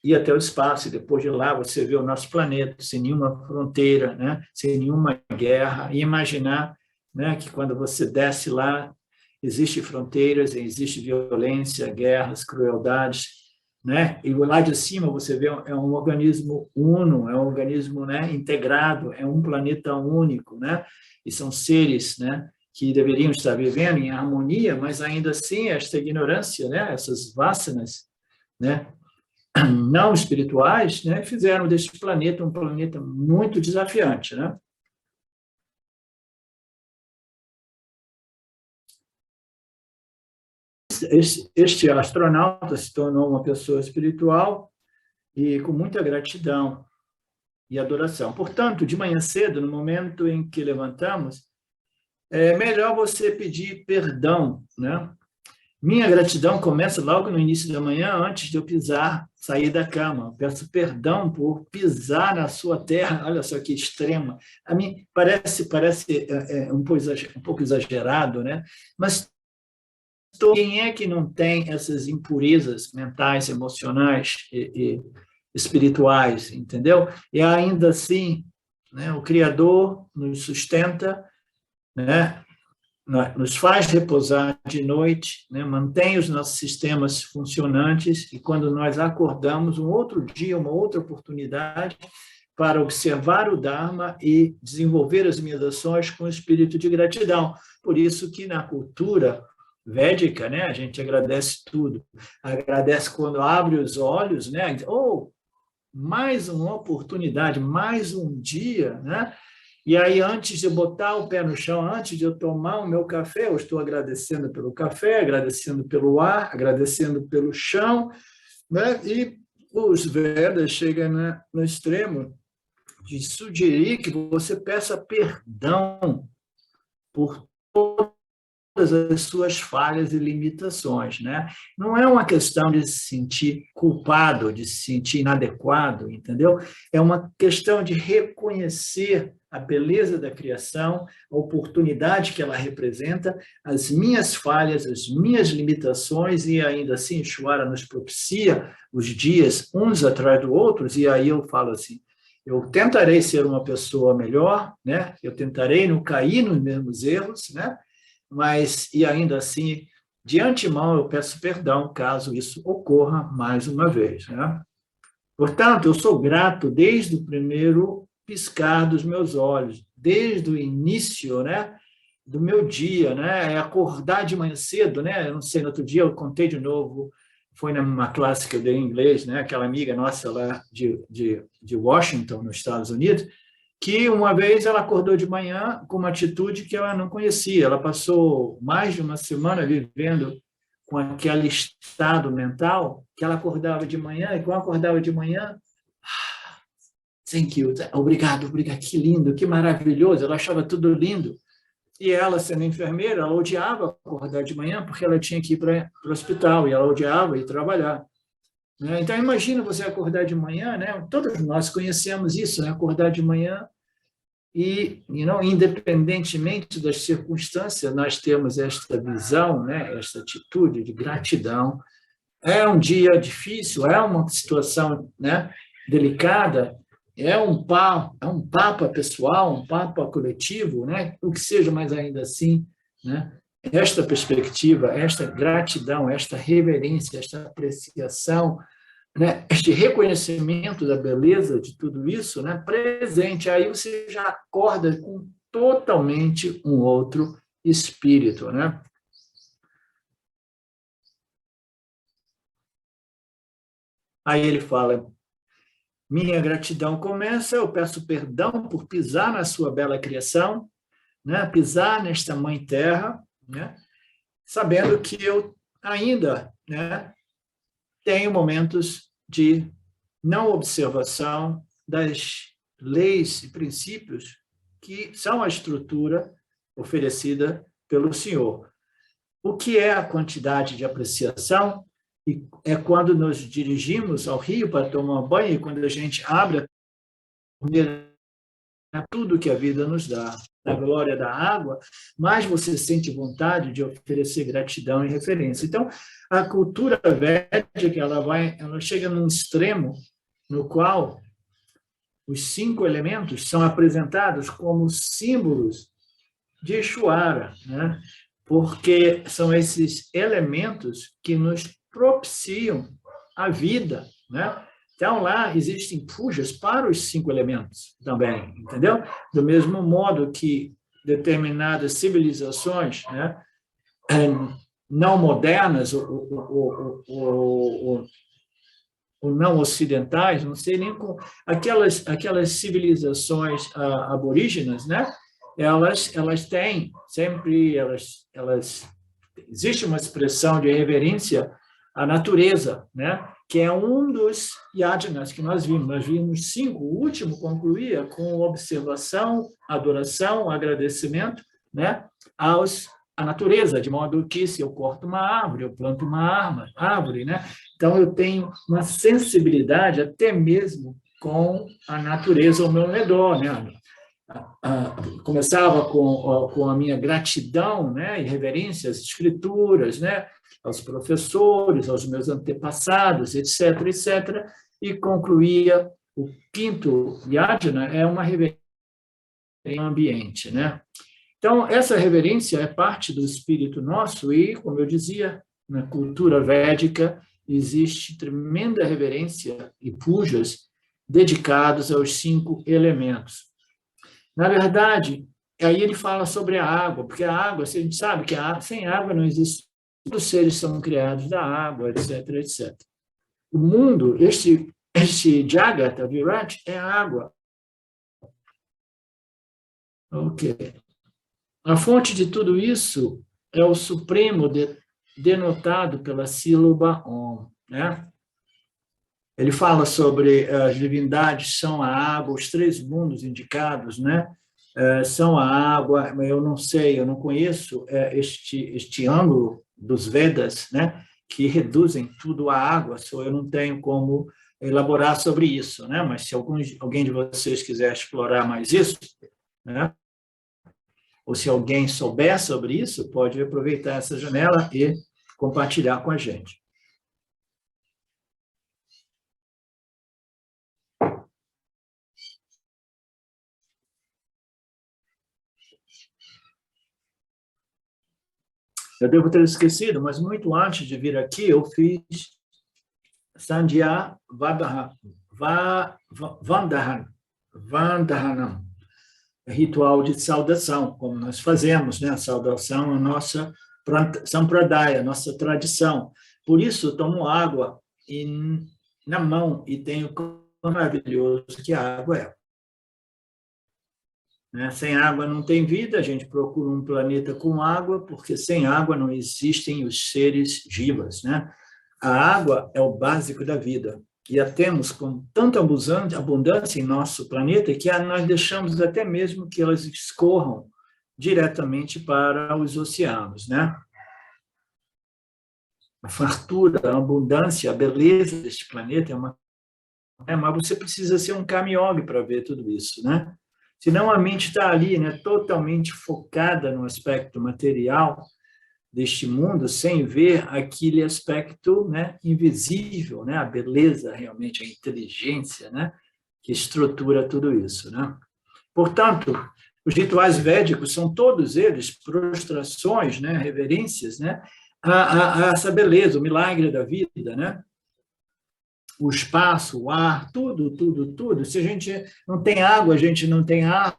Ir até o espaço, e depois de lá você vê o nosso planeta sem nenhuma fronteira, né? Sem nenhuma guerra, e imaginar, né, que quando você desce lá, existem fronteiras, existe violência, guerras, crueldades, né? E lá de cima você vê é um organismo uno, é um organismo, né, integrado, é um planeta único, né? E são seres, né, que deveriam estar vivendo em harmonia, mas ainda assim esta ignorância, né, essas vássanas, né, não espirituais, né, fizeram deste planeta um planeta muito desafiante, né? Este astronauta se tornou uma pessoa espiritual e com muita gratidão e adoração. Portanto, de manhã cedo, no momento em que levantamos, é melhor você pedir perdão, né? Minha gratidão começa logo no início da manhã, antes de eu sair da cama. Peço perdão por pisar na sua terra. Olha só que extrema. A mim parece um pouco exagerado, né? Mas quem é que não tem essas impurezas mentais, emocionais e espirituais, entendeu? E ainda assim, né, o Criador nos sustenta, né, nos faz repousar de noite, né, mantém os nossos sistemas funcionantes, e quando nós acordamos, um outro dia, uma outra oportunidade para observar o Dharma e desenvolver as minhas ações com espírito de gratidão. Por isso que na cultura védica, né, a gente agradece tudo. Agradece quando abre os olhos, né? Oh, mais uma oportunidade, mais um dia, né? E aí, antes de eu botar o pé no chão, antes de eu tomar o meu café, eu estou agradecendo pelo café, agradecendo pelo ar, agradecendo pelo chão, né? E os Vedas chegam no extremo de sugerir que você peça perdão por todas as suas falhas e limitações, né? Não é uma questão de se sentir culpado, de se sentir inadequado, entendeu? É uma questão de reconhecer a beleza da criação, a oportunidade que ela representa, as minhas falhas, as minhas limitações, e ainda assim, Ishvara nos propicia os dias uns atrás do outros, e aí eu falo assim, eu tentarei ser uma pessoa melhor, né? Eu tentarei não cair nos mesmos erros, né? Mas, e ainda assim, de antemão, eu peço perdão caso isso ocorra mais uma vez, né? Portanto, eu sou grato desde o primeiro piscar dos meus olhos, desde o início, né, do meu dia, né? Acordar de manhã cedo, né? Eu não sei, no outro dia eu contei de novo, foi numa classe que eu dei em inglês, né? Aquela amiga nossa lá de Washington, nos Estados Unidos, que uma vez ela acordou de manhã com uma atitude que ela não conhecia. Ela passou mais de uma semana vivendo com aquele estado mental que ela acordava de manhã, e quando acordava de manhã, thank you, obrigado, que lindo, que maravilhoso, ela achava tudo lindo. E ela, sendo enfermeira, ela odiava acordar de manhã porque ela tinha que ir para o hospital, e ela odiava ir trabalhar. Então, imagina você acordar de manhã, né? Todos nós conhecemos isso, né? Acordar de manhã e não, independentemente das circunstâncias, nós temos esta visão, né? Esta atitude de gratidão. É um dia difícil, é uma situação, né, delicada, é um papa pessoal, um papa coletivo, né? O que seja, mas ainda assim, né? Esta perspectiva, esta gratidão, esta reverência, esta apreciação, né, este reconhecimento da beleza de tudo isso, né, presente, aí você já acorda com totalmente um outro espírito, né? Aí ele fala, minha gratidão começa, eu peço perdão por pisar na sua bela criação, né, pisar nesta mãe terra, né, sabendo que eu ainda, né, tenho momentos de não observação das leis e princípios que são a estrutura oferecida pelo Senhor. O que é a quantidade de apreciação? E é quando nos dirigimos ao rio para tomar banho, e quando a gente abre a torneira, tudo que a vida nos dá, a glória da água, mais você sente vontade de oferecer gratidão e referência. Então, a cultura védica, ela chega num extremo no qual os 5 elementos são apresentados como símbolos de Ishvara, né? Porque são esses elementos que nos propiciam a vida, né? Então, lá existem pujas para os 5 elementos também, entendeu? Do mesmo modo que determinadas civilizações, né, não modernas ou não ocidentais, não sei nem como, aquelas civilizações aborígenas, né? Elas têm sempre, existe uma expressão de reverência à natureza, né? Que é um dos yajnas que nós vimos. Nós vimos 5, o último concluía com observação, adoração, agradecimento, né? À natureza, de modo que se eu corto uma árvore, eu planto uma árvore, né? Então eu tenho uma sensibilidade até mesmo com a natureza ao meu redor, né? Começava com a minha gratidão, né, e reverência às escrituras, né, aos professores, aos meus antepassados, etc., etc., e concluía o 5º yajna, é uma reverência ao ambiente, né? Então, essa reverência é parte do espírito nosso e, como eu dizia, na cultura védica existe tremenda reverência e pujas dedicados aos 5 elementos. Na verdade, aí ele fala sobre a água, porque a água, a gente sabe que sem água não existe, todos os seres são criados da água, etc., etc. O mundo, este Jagata, Virat, é a água. Ok. A fonte de tudo isso é o Supremo denotado pela sílaba Om, né? Ele fala sobre as divindades são a água, os 3 mundos indicados, né? São a água, eu não sei, eu não conheço este ângulo dos Vedas, né? Que reduzem tudo à água, eu não tenho como elaborar sobre isso, né? Mas se alguém de vocês quiser explorar mais isso, né? Ou se alguém souber sobre isso, pode aproveitar essa janela e compartilhar com a gente. Eu devo ter esquecido, mas muito antes de vir aqui, eu fiz Sandhya Vandahanam, ritual de saudação, como nós fazemos, né? A saudação é a nossa sampradaya, nossa tradição. Por isso, tomo água na mão e tenho o maravilhoso que a água é. Né? Sem água não tem vida, a gente procura um planeta com água, porque sem água não existem os seres vivos, né? A água é o básico da vida, e a temos com tanta abundância em nosso planeta que nós deixamos até mesmo que elas escorram diretamente para os oceanos, né? A fartura, a abundância, a beleza deste planeta mas você precisa ser um kami-yogi para ver tudo isso, né? Senão a mente está ali, né, totalmente focada no aspecto material deste mundo, sem ver aquele aspecto, né, invisível, né, a beleza realmente, a inteligência, né, que estrutura tudo isso, né? Portanto, os rituais védicos são todos eles prostrações, né, reverências, né, a essa beleza, o milagre da vida, né? O espaço, o ar, tudo, tudo, tudo. Se a gente não tem água, a gente não tem ar,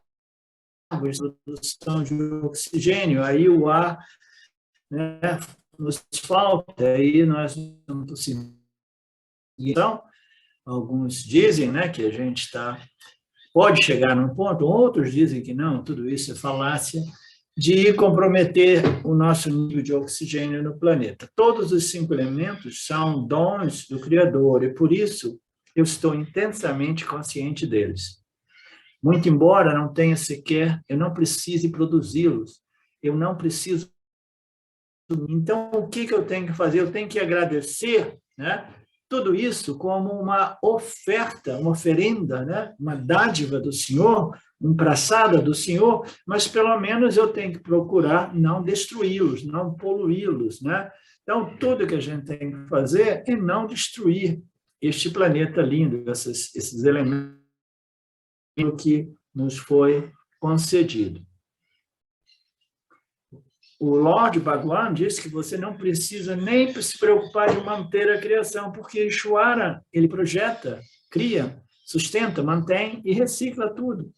produção de oxigênio, aí o ar, né, nos falta, aí nós não conseguimos. Então, alguns dizem, né, que a gente pode chegar num ponto, outros dizem que não, tudo isso é falácia, de comprometer o nosso nível de oxigênio no planeta. Todos os 5 elementos são dons do Criador, e por isso eu estou intensamente consciente deles. Muito embora não tenha sequer, eu não precise produzi-los, eu não preciso Então, o que eu tenho que fazer? Eu tenho que agradecer, né, tudo isso como uma oferta, uma oferenda, né, uma dádiva do Senhor, uma praçada do Senhor, mas pelo menos eu tenho que procurar não destruí-los, não poluí-los, né? Então, tudo que a gente tem que fazer é não destruir este planeta lindo, esses elementos que nos foi concedido. O Lord Bhagwan diz que você não precisa nem se preocupar de manter a criação, porque Ishvara, ele projeta, cria, sustenta, mantém e recicla tudo.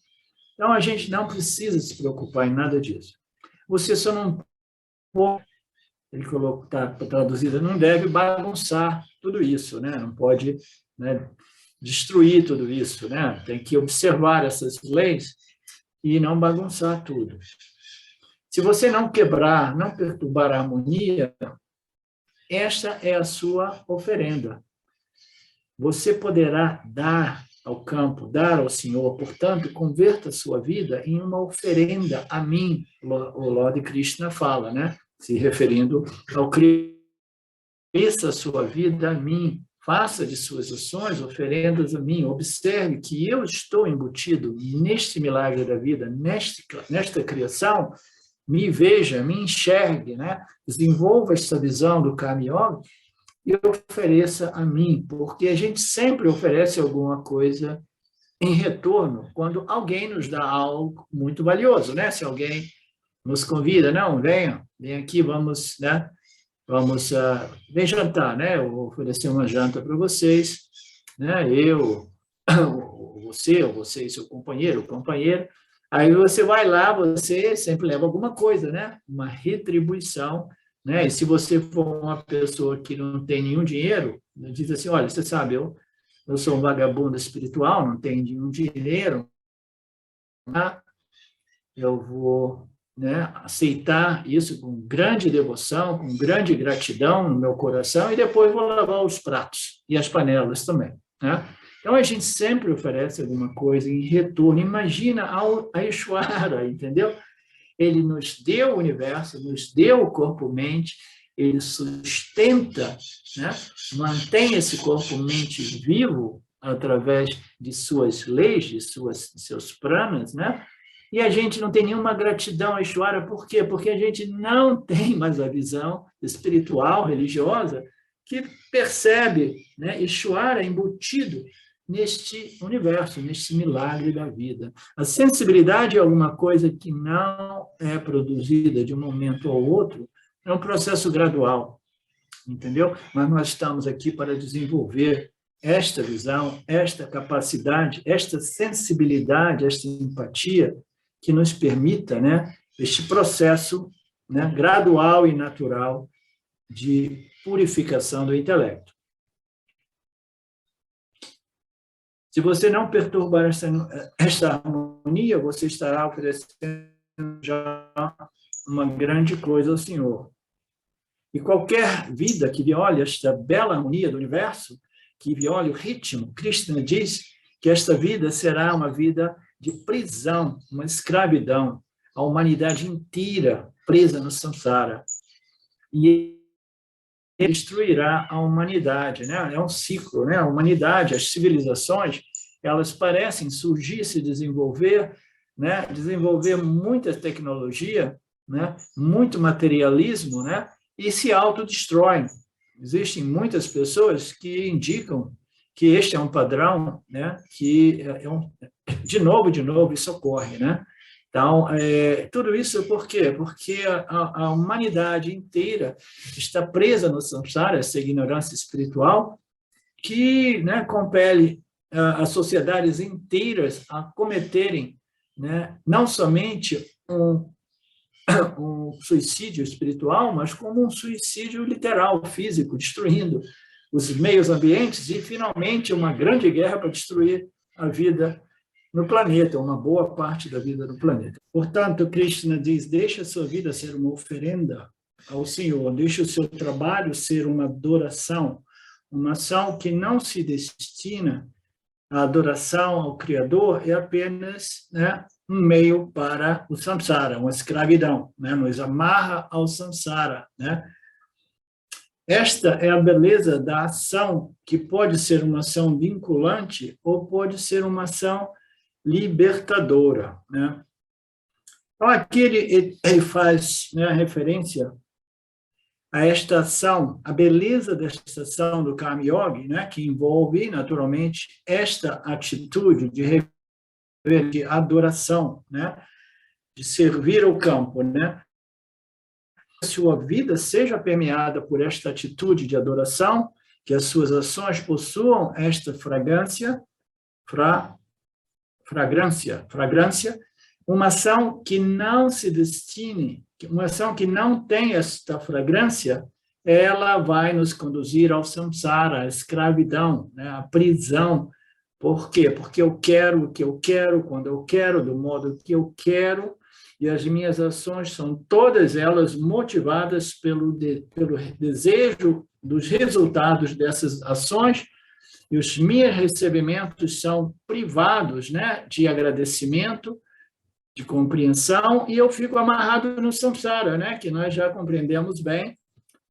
Então, a gente não precisa se preocupar em nada disso. Você só não pode, ele colocou, está traduzido, não deve bagunçar tudo isso, né? Não pode, né, destruir tudo isso, né? Tem que observar essas leis e não bagunçar tudo. Se você não quebrar, não perturbar a harmonia, esta é a sua oferenda. Você poderá dar ao campo, dar ao Senhor, portanto, converta a sua vida em uma oferenda a mim, o Lord Krishna fala, né? Se referindo ao Cristo, a sua vida a mim, faça de suas ações oferendas a mim, observe que eu estou embutido neste milagre da vida, nesta criação, me veja, me enxergue, né? Desenvolva essa visão do Karma Yoga e ofereça a mim, porque a gente sempre oferece alguma coisa em retorno quando alguém nos dá algo muito valioso, né? Se alguém nos convida, não, vem aqui, vamos, né? Vem jantar, né? Eu vou oferecer uma janta para vocês, né? Você e seu companheiro, aí você vai lá, você sempre leva alguma coisa, né? Uma retribuição, né? E se você for uma pessoa que não tem nenhum dinheiro, diz assim, olha, você sabe, eu sou um vagabundo espiritual, não tenho nenhum dinheiro, né? Eu vou, né, aceitar isso com grande devoção, com grande gratidão no meu coração e depois vou lavar os pratos e as panelas também, né? Então, a gente sempre oferece alguma coisa em retorno. Imagina a Ishvara, entendeu? Ele nos deu o universo, nos deu o corpo-mente, ele sustenta, né? Mantém esse corpo-mente vivo através de suas leis, de seus pranas, né? E a gente não tem nenhuma gratidão a Ishvara, por quê? Porque a gente não tem mais a visão espiritual, religiosa, que percebe, né, Ishvara embutido neste universo, neste milagre da vida. A sensibilidade é alguma coisa que não é produzida de um momento ao outro, é um processo gradual, entendeu? Mas nós estamos aqui para desenvolver esta visão, esta capacidade, esta sensibilidade, esta empatia que nos permita, né, este processo, né, gradual e natural de purificação do intelecto. Se você não perturbar esta harmonia, você estará oferecendo já uma grande coisa ao Senhor. E qualquer vida que viole esta bela harmonia do universo, que viole o ritmo, Krishna diz que esta vida será uma vida de prisão, uma escravidão, a humanidade inteira presa no samsara. E ele destruirá a humanidade, né? É um ciclo, né? A humanidade, as civilizações, elas parecem surgir, se desenvolver, né? Desenvolver muita tecnologia, né? Muito materialismo, né? E se autodestroem. Existem muitas pessoas que indicam que este é um padrão, né? Que de novo isso ocorre, né? Então, tudo isso por quê? Porque a humanidade inteira está presa no samsara, essa ignorância espiritual, que, né, compele as sociedades inteiras a cometerem, né, não somente um suicídio espiritual, mas como um suicídio literal, físico, destruindo os meios ambientes e, finalmente, uma grande guerra para destruir a vida no planeta, uma boa parte da vida no planeta. Portanto, Krishna diz, deixa a sua vida ser uma oferenda ao Senhor, deixa o seu trabalho ser uma adoração, uma ação que não se destina à adoração ao Criador, é apenas, né, um meio para o samsara, uma escravidão, né? Nos amarra ao samsara, né? Esta é a beleza da ação, que pode ser uma ação vinculante ou pode ser uma ação libertadora, né? Então, aqui ele faz, né, referência a esta ação, a beleza desta ação do Karma Yoga, né, que envolve, naturalmente, esta atitude de adoração, né, de servir ao campo, né? Sua vida seja permeada por esta atitude de adoração, que as suas ações possuam esta fragrância, uma ação que não se destine, uma ação que não tem esta fragrância, ela vai nos conduzir ao samsara, à escravidão, né, à prisão. Por quê? Porque eu quero o que eu quero, quando eu quero, do modo que eu quero, e as minhas ações são todas elas motivadas pelo desejo dos resultados dessas ações, e os meus recebimentos são privados, né, de agradecimento, de compreensão, e eu fico amarrado no samsara, né, que nós já compreendemos bem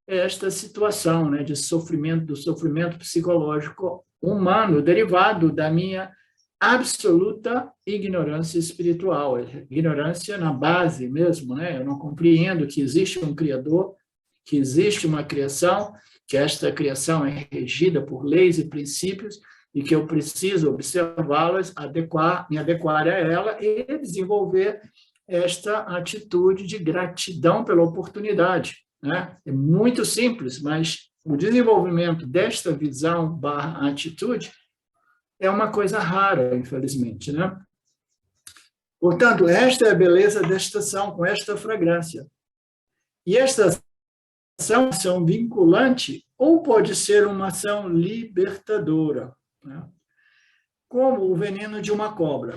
esta situação, né, de sofrimento, do sofrimento psicológico humano, derivado da minha absoluta ignorância espiritual, ignorância na base mesmo, né? Eu não compreendo que existe um Criador, que existe uma criação, que esta criação é regida por leis e princípios e que eu preciso observá-las, me adequar a ela e desenvolver esta atitude de gratidão pela oportunidade, né? É muito simples, mas o desenvolvimento desta visão / atitude é uma coisa rara, infelizmente, né? Portanto, esta é a beleza desta ação, com esta fragrância. E esta ação vinculante, ou pode ser uma ação libertadora, né? Como o veneno de uma cobra.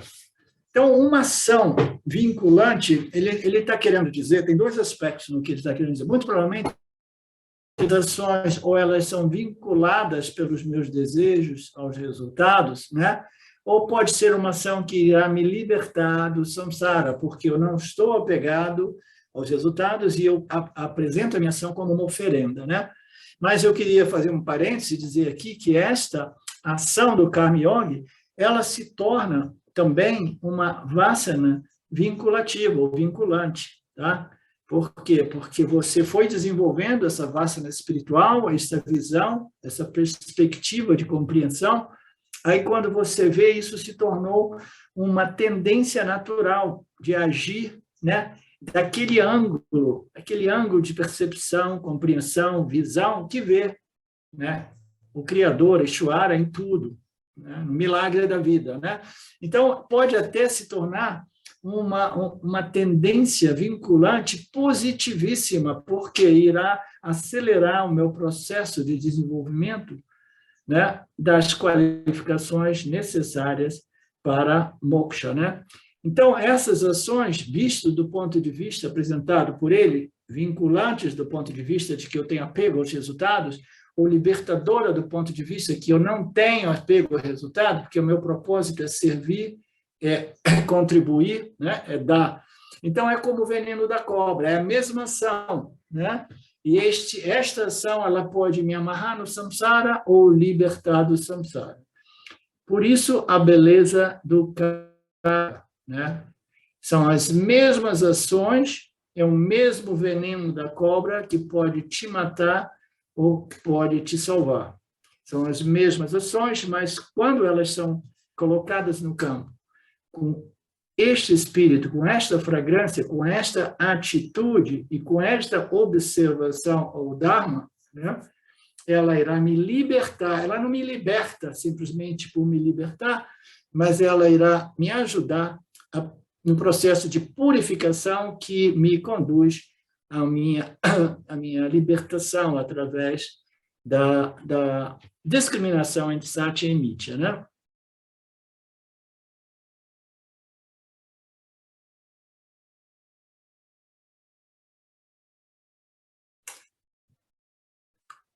Então, uma ação vinculante, ele está querendo dizer, tem dois aspectos no que ele está querendo dizer. Muito provavelmente, as ações, ou elas são vinculadas pelos meus desejos aos resultados, né? Ou pode ser uma ação que irá me libertar do samsara, porque eu não estou apegado aos resultados e eu apresento a minha ação como uma oferenda, né? Mas eu queria fazer um parêntese e dizer aqui que esta ação do Karma Yoga, ela se torna também uma vasana vinculativa ou vinculante, tá? Por quê? Porque você foi desenvolvendo essa vasana espiritual, essa visão, essa perspectiva de compreensão, aí quando você vê, isso se tornou uma tendência natural de agir, né, daquele ângulo de percepção, compreensão, visão, que vê, né, o Criador, Ishvara, em tudo, né, no milagre da vida, né? Então, pode até se tornar uma tendência vinculante positivíssima, porque irá acelerar o meu processo de desenvolvimento, né, das qualificações necessárias para moksha, né? Então, essas ações, visto do ponto de vista apresentado por ele, vinculantes do ponto de vista de que eu tenho apego aos resultados, ou libertadora do ponto de vista que eu não tenho apego ao resultado, porque o meu propósito é servir, é contribuir, né? É dar. Então, é como o veneno da cobra, é a mesma ação, né? E esta ação ela pode me amarrar no samsara ou libertar do samsara. Por isso, a beleza do karma, né? São as mesmas ações, é o mesmo veneno da cobra que pode te matar ou que pode te salvar. São as mesmas ações, mas quando elas são colocadas no campo, com este espírito, com esta fragrância, com esta atitude e com esta observação ao Dharma, né, ela irá me libertar. Ela não me liberta simplesmente por me libertar, mas ela irá me ajudar no processo de purificação que me conduz à minha libertação através da discriminação entre Satya e Mithya, né?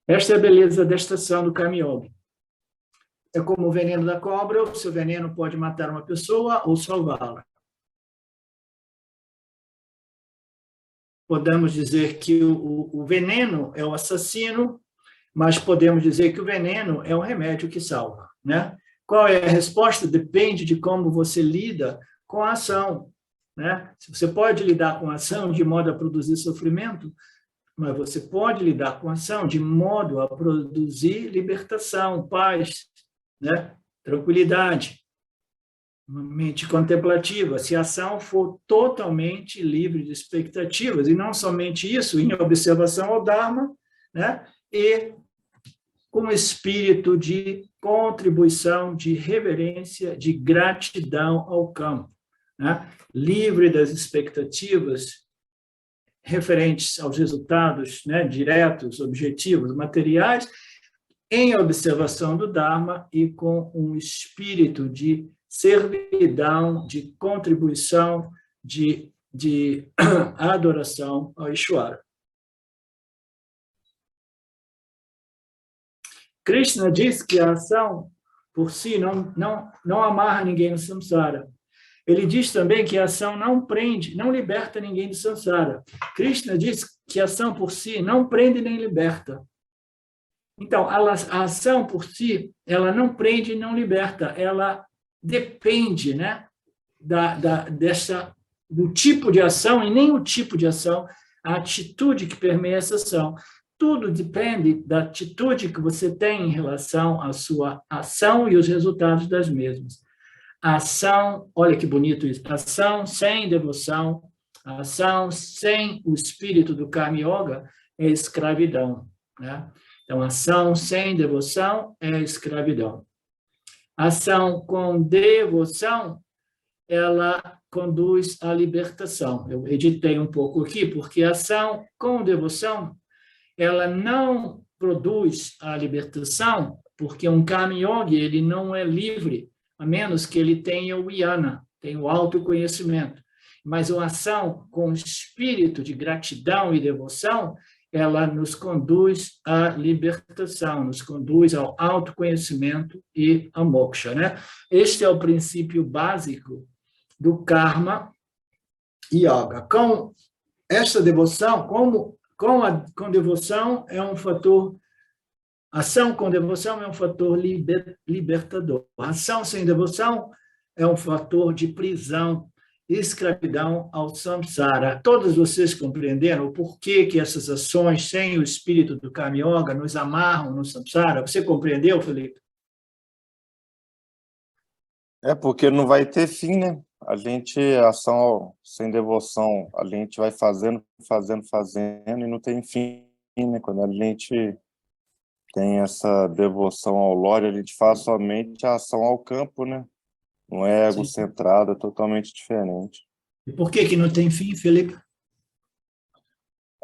Esta é a beleza desta ação do Karma Yoga. É como o veneno da cobra, o seu veneno pode matar uma pessoa ou salvá-la. podemos dizer que o veneno é o assassino, mas podemos dizer que o veneno é um remédio que salva, né? Qual é a resposta? Depende de como você lida com a ação, né? Você pode lidar com a ação de modo a produzir sofrimento, mas você pode lidar com a ação de modo a produzir libertação, paz, né? Tranquilidade, uma mente contemplativa, se a ação for totalmente livre de expectativas, e não somente isso, em observação ao Dharma, né? E com espírito de contribuição, de reverência, de gratidão ao campo, né? Livre das expectativas referentes aos resultados, né, diretos, objetivos, materiais, em observação do Dharma e com um espírito de servidão, de contribuição, de adoração ao Ishvara. Krishna diz que a ação por si não amarra ninguém no samsara. Ele diz também que a ação não prende, não liberta ninguém do samsara. Krishna diz que a ação por si não prende nem liberta. Então, a ação por si, ela não prende e não liberta, ela depende, né, do tipo de ação, e nem o tipo de ação, a atitude que permeia essa ação. Tudo depende da atitude que você tem em relação à sua ação e os resultados das mesmas. A ação, olha que bonito isso, ação sem devoção, a ação sem o espírito do Karma Yoga é escravidão, né? Então, ação sem devoção é escravidão. Ação com devoção, ela conduz à libertação. Eu editei um pouco aqui, porque a ação com devoção, ela não produz a libertação, porque um Karma Yogi, ele não é livre, a menos que ele tenha o jnana, tenha o autoconhecimento. Mas a ação com espírito de gratidão e devoção, ela nos conduz à libertação, nos conduz ao autoconhecimento e ao moksha, né? Este é o princípio básico do Karma Yoga. Com esta devoção, com devoção é um fator, ação com devoção é um fator libertador. Ação sem devoção é um fator de prisão, escravidão ao samsara. Todos vocês compreenderam o porquê que essas ações sem o espírito do Karma Yoga nos amarram no samsara? Você compreendeu, Felipe? É porque não vai ter fim, né? Ação sem devoção, a gente vai fazendo e não tem fim, né? Quando a gente tem essa devoção ao Lorde, a gente faz somente a ação ao campo, né? Não é egocentrado, é totalmente diferente. E por que não tem fim, Felipe?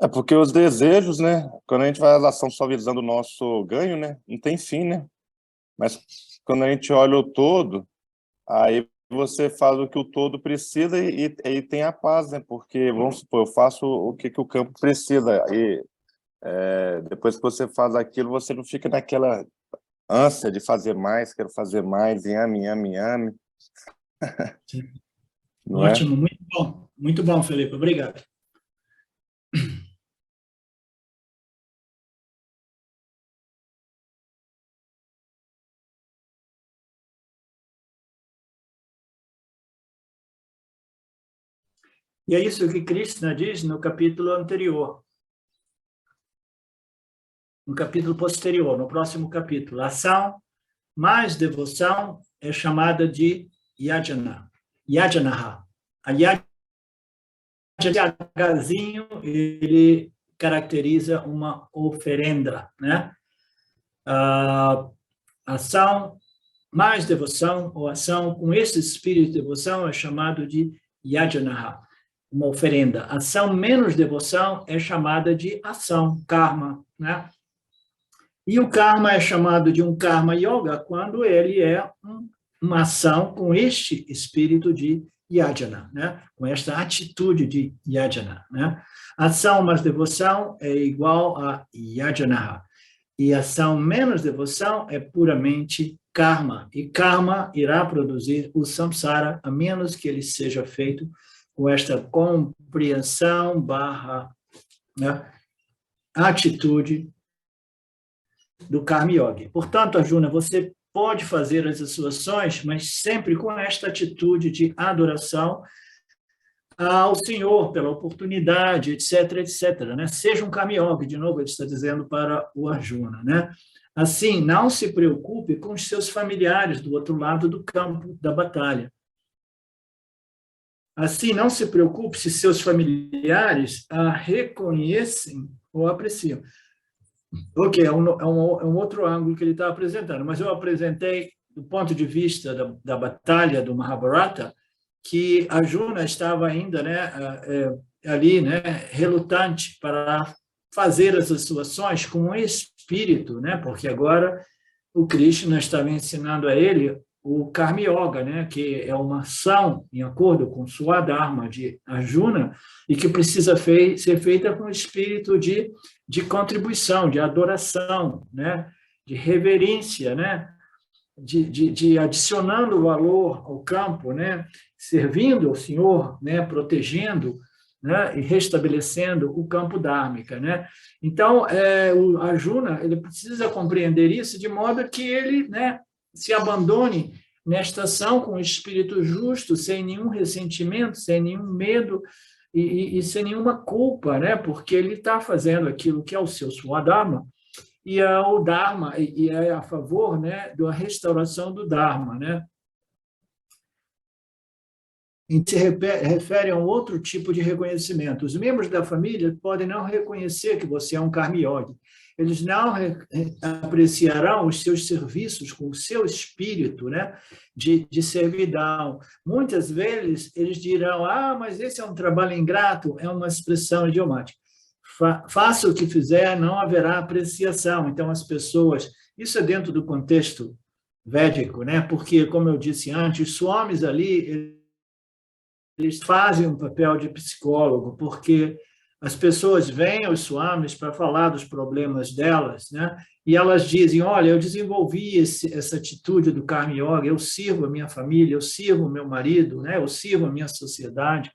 É porque os desejos, né? Quando a gente vai à ação só visando o nosso ganho, né? Não tem fim, né? Mas quando a gente olha o todo, aí você faz o que o todo precisa e tem a paz, né? Porque, vamos supor, eu faço o que o campo precisa. E depois que você faz aquilo, você não fica naquela ânsia de fazer mais, quero fazer mais, yame. Ótimo, muito bom, Felipe, obrigado. E é isso que Krishna diz no capítulo anterior. No capítulo posterior, no próximo capítulo. A ação mais devoção é chamada de yajana. Yajanaha. A yajanazinho, ele caracteriza uma oferenda, né? A ação mais devoção, ou ação com esse espírito de devoção, é chamado de yajanaha, uma oferenda. Ação menos devoção é chamada de ação, karma, né? E o karma é chamado de um karma yoga quando ele é uma ação com este espírito de yajana, né? Com esta atitude de yajana, né? Ação mais devoção é igual a yajana. E ação menos devoção é puramente karma. E karma irá produzir o samsara, a menos que ele seja feito com esta compreensão / né, a atitude do Karma Yoga. Portanto, Arjuna, você pode fazer as suas ações, mas sempre com esta atitude de adoração ao Senhor pela oportunidade, etc., etc., né? Seja um Karma Yoga, de novo, ele está dizendo para o Arjuna, né? Assim, não se preocupe com os seus familiares do outro lado do campo da batalha. Assim, não se preocupe se seus familiares a reconhecem ou apreciam. Ok, é um outro ângulo que ele está apresentando, mas eu apresentei do ponto de vista da batalha do Mahabharata, que Arjuna estava ainda, né, ali, né, relutante para fazer as suas ações com um espírito, né, porque agora o Krishna estava ensinando a ele o Karma Yoga, né, que é uma ação em acordo com sua Dharma de Arjuna e que precisa ser feita com espírito de contribuição, de adoração, né, de reverência, né, de adicionando valor ao campo, né, servindo ao Senhor, né, protegendo, né, e restabelecendo o campo dármica, né? Então, o Arjuna, ele precisa compreender isso de modo que ele, né, se abandone nesta ação com o espírito justo, sem nenhum ressentimento, sem nenhum medo e sem nenhuma culpa, né? Porque ele está fazendo aquilo que é o seu Swadharma, e é o Dharma, e é a favor, né, da restauração do Dharma, né? E se refere a um outro tipo de reconhecimento. Os membros da família podem não reconhecer que você é um Karma Yogi. Eles não apreciarão os seus serviços com o seu espírito, né, de servidão. Muitas vezes eles dirão, mas esse é um trabalho ingrato, é uma expressão idiomática. Faça o que fizer, não haverá apreciação. Então, as pessoas... Isso é dentro do contexto védico, né? Porque, como eu disse antes, os swamis ali, eles fazem um papel de psicólogo, porque as pessoas vêm aos swamis para falar dos problemas delas, né? E elas dizem, olha, eu desenvolvi essa atitude do Karma Yoga, eu sirvo a minha família, eu sirvo o meu marido, né? Eu sirvo a minha sociedade,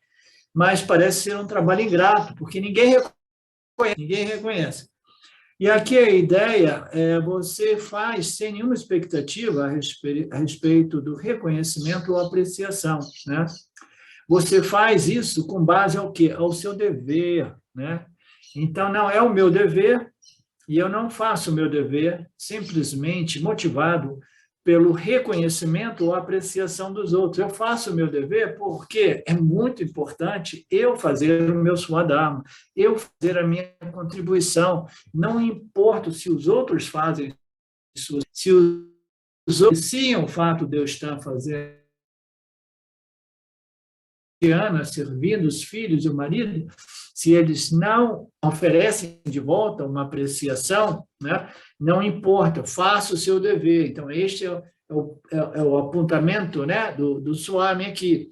mas parece ser um trabalho ingrato, porque ninguém reconhece. E aqui a ideia é você faz sem nenhuma expectativa a respeito do reconhecimento ou apreciação, né? Você faz isso com base ao quê? Ao seu dever, né? Então, não é o meu dever, e eu não faço o meu dever simplesmente motivado pelo reconhecimento ou apreciação dos outros. Eu faço o meu dever porque é muito importante eu fazer o meu Swadharma, eu fazer a minha contribuição. Não importa se os outros fazem isso, se os outros apreciam o fato de eu estar fazendo, servindo os filhos e o marido, se eles não oferecem de volta uma apreciação, né, não importa, faça o seu dever. Então, este é o apontamento, né, do Swami aqui.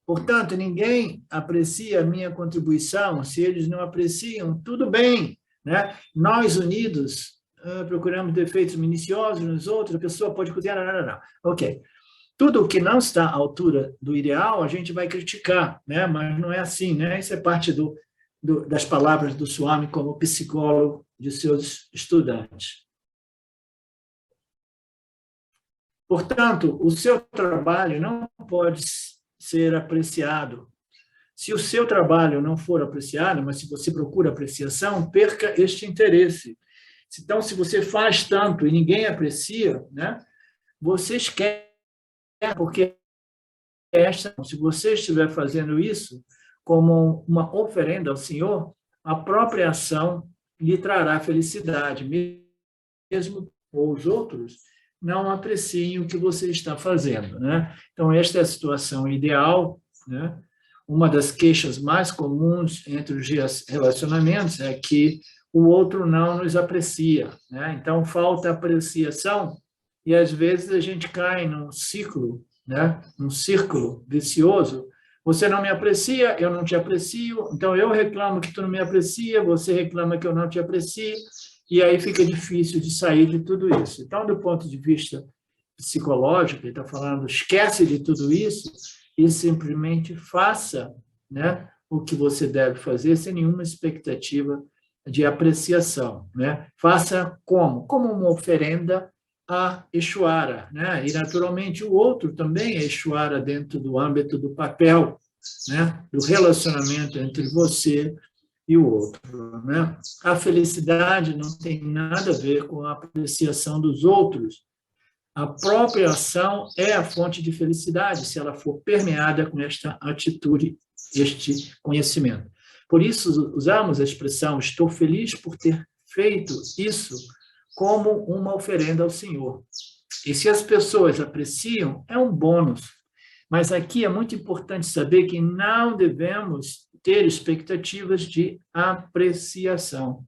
Portanto, ninguém aprecia a minha contribuição, se eles não apreciam, tudo bem, né? Nós unidos procuramos defeitos minuciosos nos outros, a pessoa pode cozinhar, ok. Tudo o que não está à altura do ideal, a gente vai criticar, né? Mas não é assim, né? Isso é parte das palavras do Swami como psicólogo de seus estudantes. Portanto, o seu trabalho não pode ser apreciado. Se o seu trabalho não for apreciado, mas se você procura apreciação, perca este interesse. Então, se você faz tanto e ninguém aprecia, né? Você esquece. Porque se você estiver fazendo isso como uma oferenda ao Senhor, a própria ação lhe trará felicidade, mesmo os outros não apreciem o que você está fazendo, né? Então, esta é a situação ideal, né? Uma das queixas mais comuns entre os relacionamentos é que o outro não nos aprecia, né? Então, falta apreciação. E, às vezes, a gente cai num ciclo, né? Num círculo vicioso. Você não me aprecia, eu não te aprecio, então eu reclamo que tu não me aprecia, você reclama que eu não te aprecio, e aí fica difícil de sair de tudo isso. Então, do ponto de vista psicológico, ele está falando, esquece de tudo isso e simplesmente faça, né, o que você deve fazer sem nenhuma expectativa de apreciação, né? Faça como? Como uma oferenda a Eixuara, né? E, naturalmente, o outro também é Eixuara dentro do âmbito do papel, né? Do relacionamento entre você e o outro, né? A felicidade não tem nada a ver com a apreciação dos outros. A própria ação é a fonte de felicidade, se ela for permeada com esta atitude, este conhecimento. Por isso, usamos a expressão estou feliz por ter feito isso como uma oferenda ao Senhor. E se as pessoas apreciam, é um bônus. Mas aqui é muito importante saber que não devemos ter expectativas de apreciação.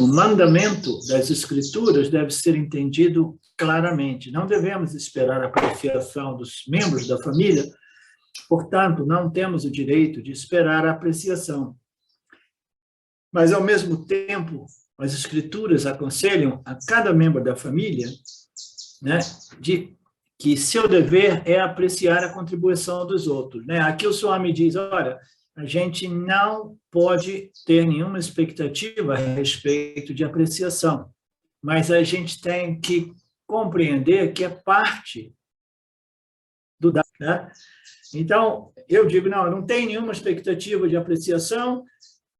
O mandamento das Escrituras deve ser entendido claramente. Não devemos esperar a apreciação dos membros da família, portanto, não temos o direito de esperar a apreciação. Mas, ao mesmo tempo, as Escrituras aconselham a cada membro da família, né, de que seu dever é apreciar a contribuição dos outros, né? Aqui o Swami diz, olha, a gente não pode ter nenhuma expectativa a respeito de apreciação, mas a gente tem que compreender que é parte do dar, né? Então, eu digo, não tem nenhuma expectativa de apreciação,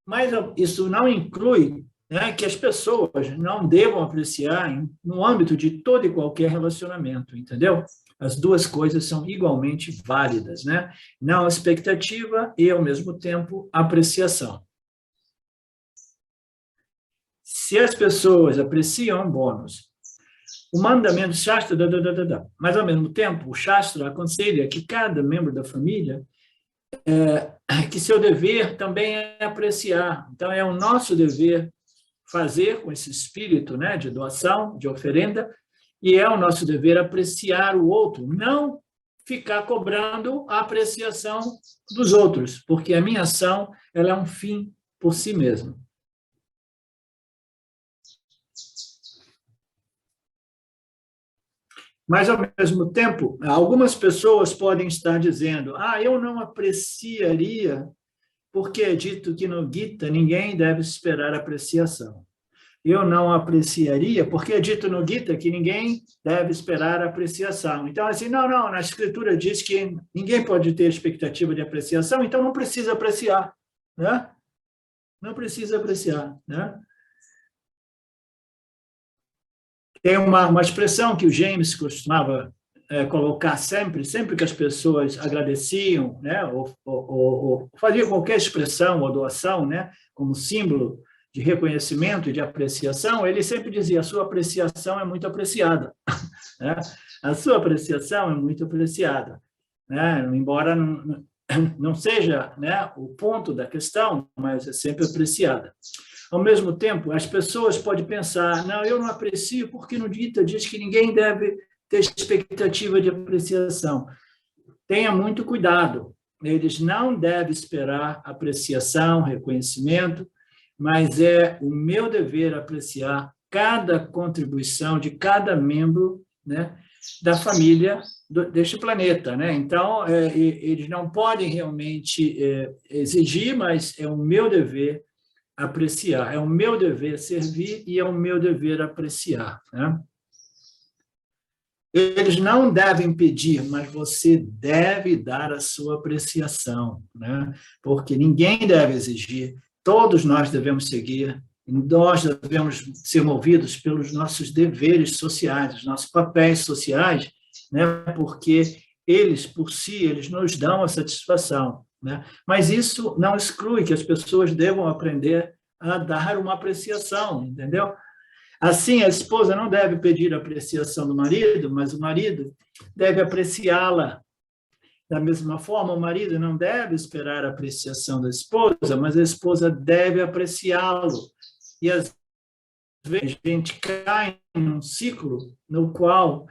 mas isso não inclui, né, que as pessoas não devam apreciar no âmbito de todo e qualquer relacionamento, entendeu? As duas coisas são igualmente válidas, né? Não expectativa e, ao mesmo tempo, apreciação. Se as pessoas apreciam, é um bônus. O mandamento Shastra, mas, ao mesmo tempo, o Shastra aconselha que cada membro da família, que seu dever também é apreciar. Então, é o nosso dever fazer com esse espírito, né, de doação, de oferenda, e é o nosso dever apreciar o outro, não ficar cobrando a apreciação dos outros, porque a minha ação ela é um fim por si mesma. Mas, ao mesmo tempo, algumas pessoas podem estar dizendo, eu não apreciaria, porque é dito que no Gita ninguém deve esperar apreciação. Eu não apreciaria, porque é dito no Gita que ninguém deve esperar apreciação. Então, assim, não, na Escritura diz que ninguém pode ter expectativa de apreciação, então não precisa apreciar, né? Não precisa apreciar, né? Tem uma expressão que o James costumava colocar sempre que as pessoas agradeciam, né, ou faziam qualquer expressão ou doação, né, como símbolo de reconhecimento e de apreciação, ele sempre dizia, a sua apreciação é muito apreciada. Né? A sua apreciação é muito apreciada. Né? Embora não seja, né, o ponto da questão, mas é sempre apreciada. Ao mesmo tempo, as pessoas podem pensar, não, eu não aprecio porque no Gita diz que ninguém deve ter expectativa de apreciação. Tenha muito cuidado. Eles não devem esperar apreciação, reconhecimento, mas é o meu dever apreciar cada contribuição de cada membro, né, da família deste planeta, né? Então, eles não podem realmente exigir, mas é o meu dever apreciar, é o meu dever servir e é o meu dever apreciar, né? Eles não devem pedir, mas você deve dar a sua apreciação, né? Porque ninguém deve exigir, todos nós devemos seguir, nós devemos ser movidos pelos nossos deveres sociais, os nossos papéis sociais, né? Porque eles, por si, eles nos dão a satisfação, né? Mas isso não exclui que as pessoas devam aprender a dar uma apreciação, entendeu? Assim, a esposa não deve pedir a apreciação do marido, mas o marido deve apreciá-la. Da mesma forma, o marido não deve esperar a apreciação da esposa, mas a esposa deve apreciá-lo. E, às vezes, a gente cai num ciclo no qual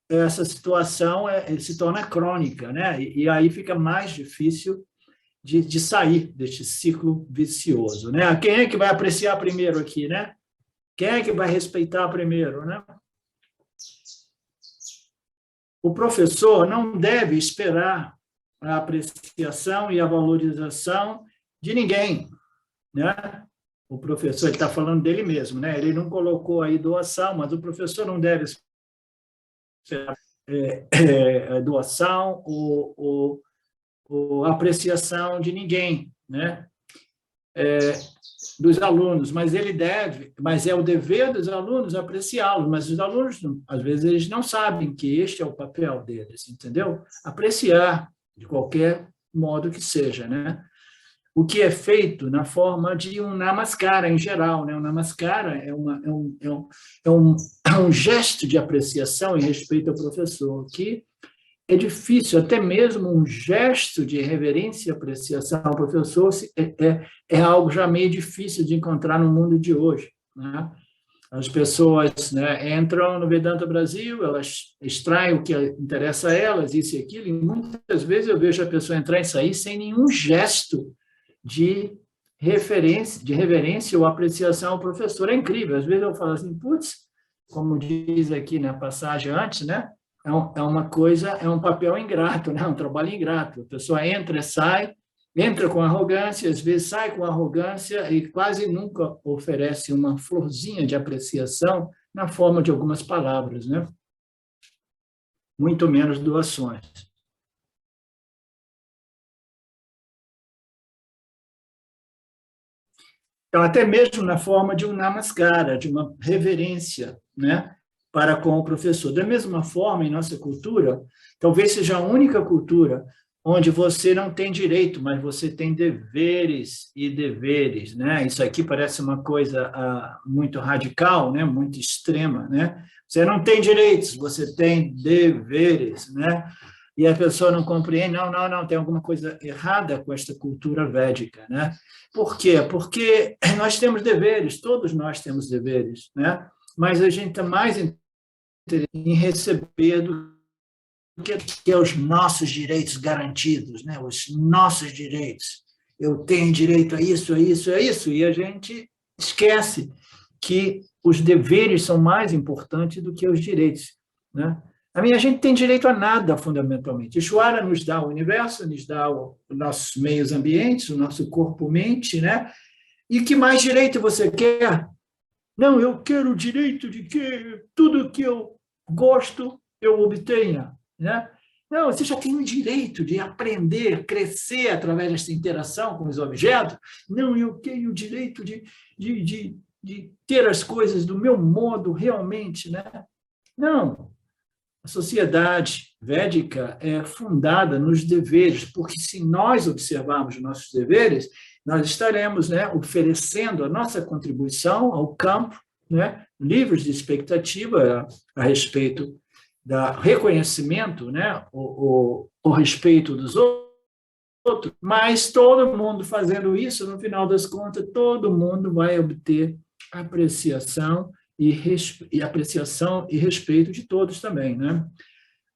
essa situação se torna crônica, né? E aí fica mais difícil de sair deste ciclo vicioso, né? Quem é que vai apreciar primeiro aqui, né? Quem é que vai respeitar primeiro, né? O professor não deve esperar a apreciação e a valorização de ninguém, né? O professor está falando dele mesmo, né? Ele não colocou aí doação, mas o professor não deve esperar doação ou apreciação de ninguém, né? Dos alunos, mas é o dever dos alunos apreciá-los, mas os alunos, às vezes, eles não sabem que este é o papel deles, entendeu? Apreciar, de qualquer modo que seja, né? O que é feito na forma de um namaskara, em geral, né? O namaskara é um gesto de apreciação e respeito ao professor, que é difícil, até mesmo um gesto de reverência e apreciação ao professor é algo já meio difícil de encontrar no mundo de hoje, né? As pessoas, né, entram no Vedanta Brasil, elas extraem o que interessa a elas, isso e aquilo, e muitas vezes eu vejo a pessoa entrar e sair sem nenhum gesto de reverência ou apreciação ao professor. É incrível. Às vezes eu falo assim, putz, como diz aqui na passagem antes, né? É uma coisa, é um papel ingrato, né? Um trabalho ingrato. A pessoa entra e sai, entra com arrogância, às vezes sai com arrogância e quase nunca oferece uma florzinha de apreciação na forma de algumas palavras, né? Muito menos doações. Então, até mesmo na forma de um namaskara, de uma reverência, né, para com o professor. Da mesma forma, em nossa cultura, talvez seja a única cultura onde você não tem direito, mas você tem deveres e deveres, né? Isso aqui parece uma coisa muito radical, né? Muito extrema, né? Você não tem direitos, você tem deveres, né? E a pessoa não compreende, não, tem alguma coisa errada com esta cultura védica, né? Por quê? Porque nós temos deveres, todos nós temos deveres, né? Mas a gente está mais interessado em receber do que os nossos direitos garantidos, né? Os nossos direitos. Eu tenho direito a isso, a isso, a isso, e a gente esquece que os deveres são mais importantes do que os direitos, né? A gente tem direito a nada, fundamentalmente. Ishvara nos dá o universo, nos dá os nossos meios ambientes, o nosso corpo-mente, né? E que mais direito você quer? Não, eu quero o direito de que tudo que eu gosto eu obtenha, né? Não, você já tem o direito de aprender, crescer através dessa interação com os objetos. Não, eu tenho o direito de ter as coisas do meu modo realmente, né? Não. A sociedade védica é fundada nos deveres, porque se nós observarmos nossos deveres, nós estaremos, né, oferecendo a nossa contribuição ao campo, né, livres de expectativa a respeito do reconhecimento, né, o respeito dos outros, mas todo mundo fazendo isso, no final das contas, todo mundo vai obter apreciação e apreciação e respeito de todos também, né?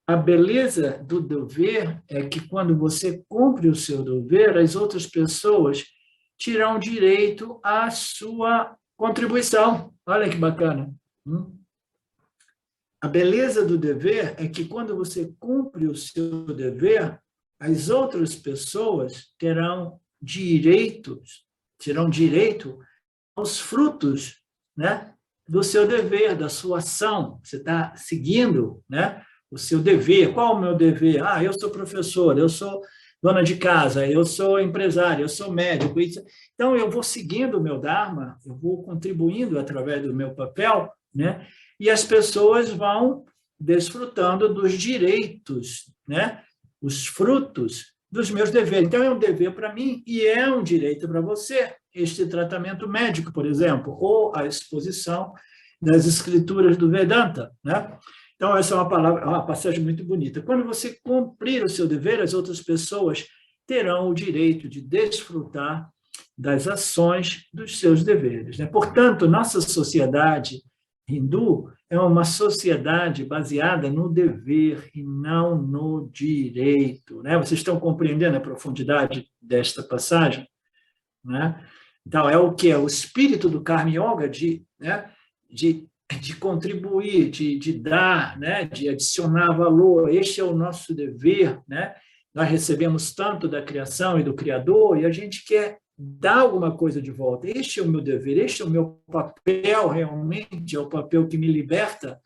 A beleza do dever é que quando você cumpre o seu dever, as outras pessoas terão direito à sua contribuição. Olha que bacana. A beleza do dever é que quando você cumpre o seu dever, as outras pessoas terão direito aos frutos, né, do seu dever, da sua ação. Você está seguindo, né, o seu dever. Qual é o meu dever? Eu sou professor, eu sou dona de casa, eu sou empresário, eu sou médico. Então, eu vou seguindo o meu dharma, eu vou contribuindo através do meu papel, né, e as pessoas vão desfrutando dos direitos, né, os frutos dos meus deveres. Então, é um dever para mim e é um direito para você. Este tratamento médico, por exemplo, ou a exposição das escrituras do Vedanta, né? Então, essa é uma passagem muito bonita. Quando você cumprir o seu dever, as outras pessoas terão o direito de desfrutar das ações dos seus deveres, né? Portanto, nossa sociedade hindu é uma sociedade baseada no dever e não no direito, né? Vocês estão compreendendo a profundidade desta passagem, né? Então, é o que? É o espírito do Karma Yoga, né, de contribuir, de dar, né? De adicionar valor. Este é o nosso dever, né? Nós recebemos tanto da criação e do Criador e a gente quer dar alguma coisa de volta. Este é o meu dever, este é o meu papel realmente, é o papel que me liberta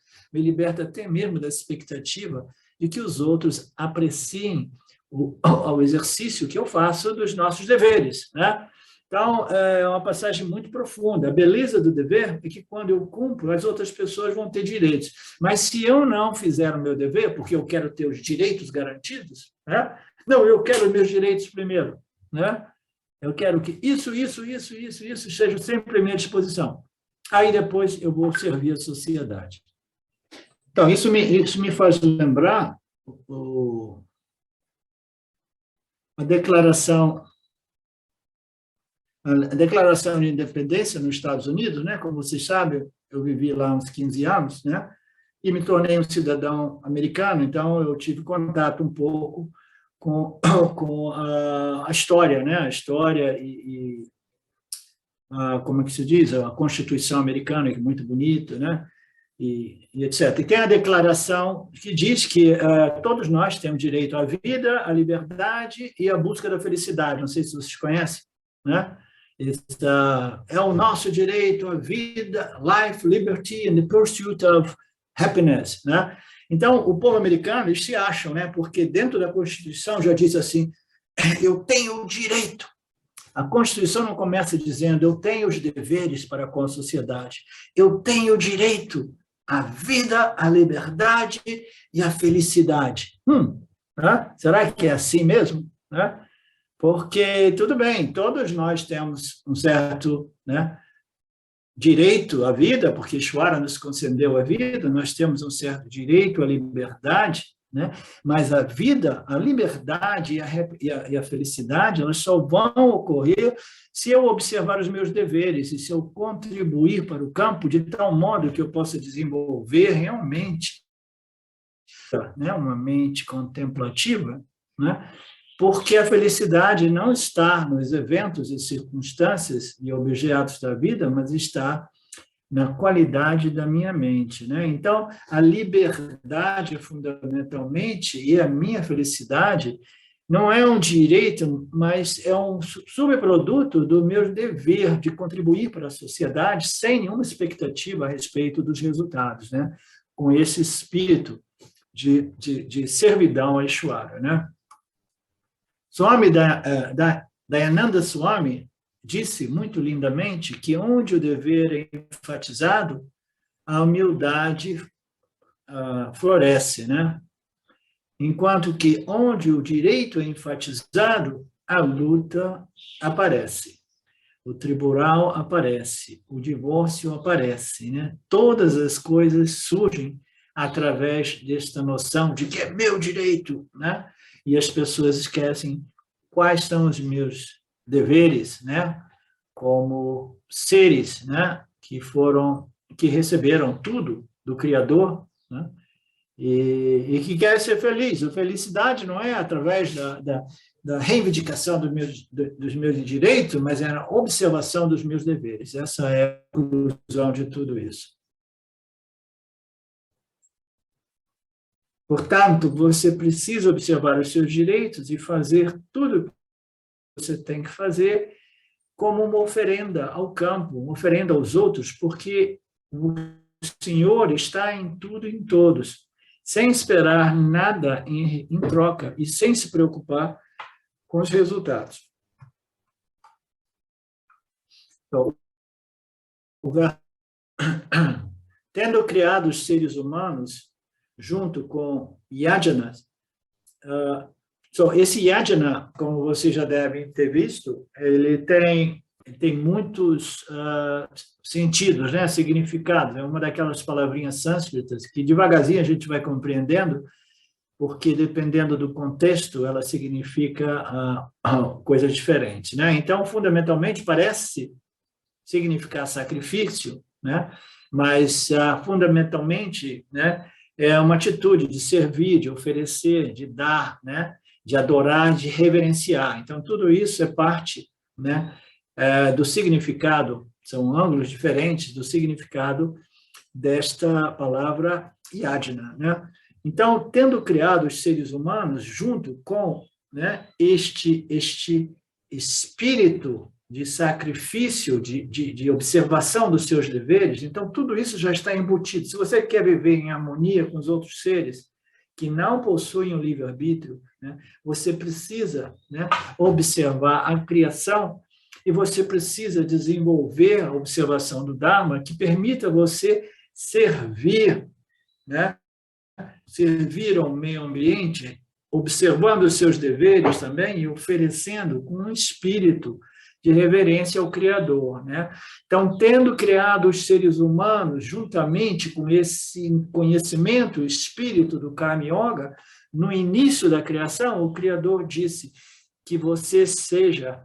até mesmo da expectativa de que os outros apreciem o exercício que eu faço dos nossos deveres, né? Então, é uma passagem muito profunda. A beleza do dever é que, quando eu cumpro, as outras pessoas vão ter direitos. Mas, se eu não fizer o meu dever, porque eu quero ter os direitos garantidos, né? Não, eu quero os meus direitos primeiro, né? Eu quero que isso esteja sempre à minha disposição. Aí, depois, eu vou servir a sociedade. Então, isso me faz lembrar a declaração de independência nos Estados Unidos, né? Como vocês sabem, eu vivi lá uns 15 anos, né? E me tornei um cidadão americano, então eu tive contato um pouco com a história, né? A história como é que se diz? A Constituição americana, que é muito bonita, né? E etc. E tem a declaração que diz que todos nós temos direito à vida, à liberdade e à busca da felicidade. Não sei se vocês conhecem, né? É o nosso direito à vida, life, liberty and the pursuit of happiness, né? Então, o povo americano, eles se acham, né? Porque dentro da Constituição já diz assim, eu tenho o direito. A Constituição não começa dizendo, eu tenho os deveres para com a sociedade. Eu tenho o direito à vida, à liberdade e à felicidade. Né? Será que é assim mesmo? Né? Porque, tudo bem, todos nós temos um certo, né, direito à vida, porque Ishvara nos concedeu a vida, nós temos um certo direito à liberdade, né? Mas a vida, a liberdade e a felicidade, elas só vão ocorrer se eu observar os meus deveres e se eu contribuir para o campo de tal modo que eu possa desenvolver realmente, né, uma mente contemplativa, né? Porque a felicidade não está nos eventos e circunstâncias e objetos da vida, mas está na qualidade da minha mente, né? Então, a liberdade, fundamentalmente, e a minha felicidade não é um direito, mas é um subproduto do meu dever de contribuir para a sociedade sem nenhuma expectativa a respeito dos resultados, né? Com esse espírito de servidão a Ishvara, né? Swami Dayananda Swami disse muito lindamente que onde o dever é enfatizado, a humildade floresce, né? Enquanto que onde o direito é enfatizado, a luta aparece, o tribunal aparece, o divórcio aparece, né? Todas as coisas surgem através desta noção de que é meu direito, né? E as pessoas esquecem quais são os meus deveres, né? Como seres, né? Que receberam tudo do Criador, né? E que querem ser felizes. A felicidade não é através da reivindicação dos meus direitos, mas é a observação dos meus deveres. Essa é a conclusão de tudo isso. Portanto, você precisa observar os seus direitos e fazer tudo o que você tem que fazer como uma oferenda ao campo, uma oferenda aos outros, porque o Senhor está em tudo e em todos, sem esperar nada em troca e sem se preocupar com os resultados. Então, tendo criado os seres humanos, junto com Yajna. Esse Yajna, como vocês já devem ter visto, ele tem muitos sentidos, né? Significados. É uma daquelas palavrinhas sânscritas que devagarzinho a gente vai compreendendo, porque dependendo do contexto, ela significa coisas diferentes, né? Então, fundamentalmente, parece significar sacrifício, né? Mas fundamentalmente, né, é uma atitude de servir, de oferecer, de dar, né? De adorar, de reverenciar. Então, tudo isso é parte, né, do significado, são ângulos diferentes do significado desta palavra yajna, né? Então, tendo criado os seres humanos junto com, né, este espírito de sacrifício, de observação dos seus deveres, então tudo isso já está embutido. Se você quer viver em harmonia com os outros seres que não possuem o livre-arbítrio, né, você precisa, né, observar a criação e você precisa desenvolver a observação do Dharma que permita você servir, né, servir ao meio ambiente, observando os seus deveres também e oferecendo com um espírito de reverência ao Criador, né? Então, tendo criado os seres humanos juntamente com esse conhecimento, o espírito do Karma Yoga, no início da criação, o Criador disse que você seja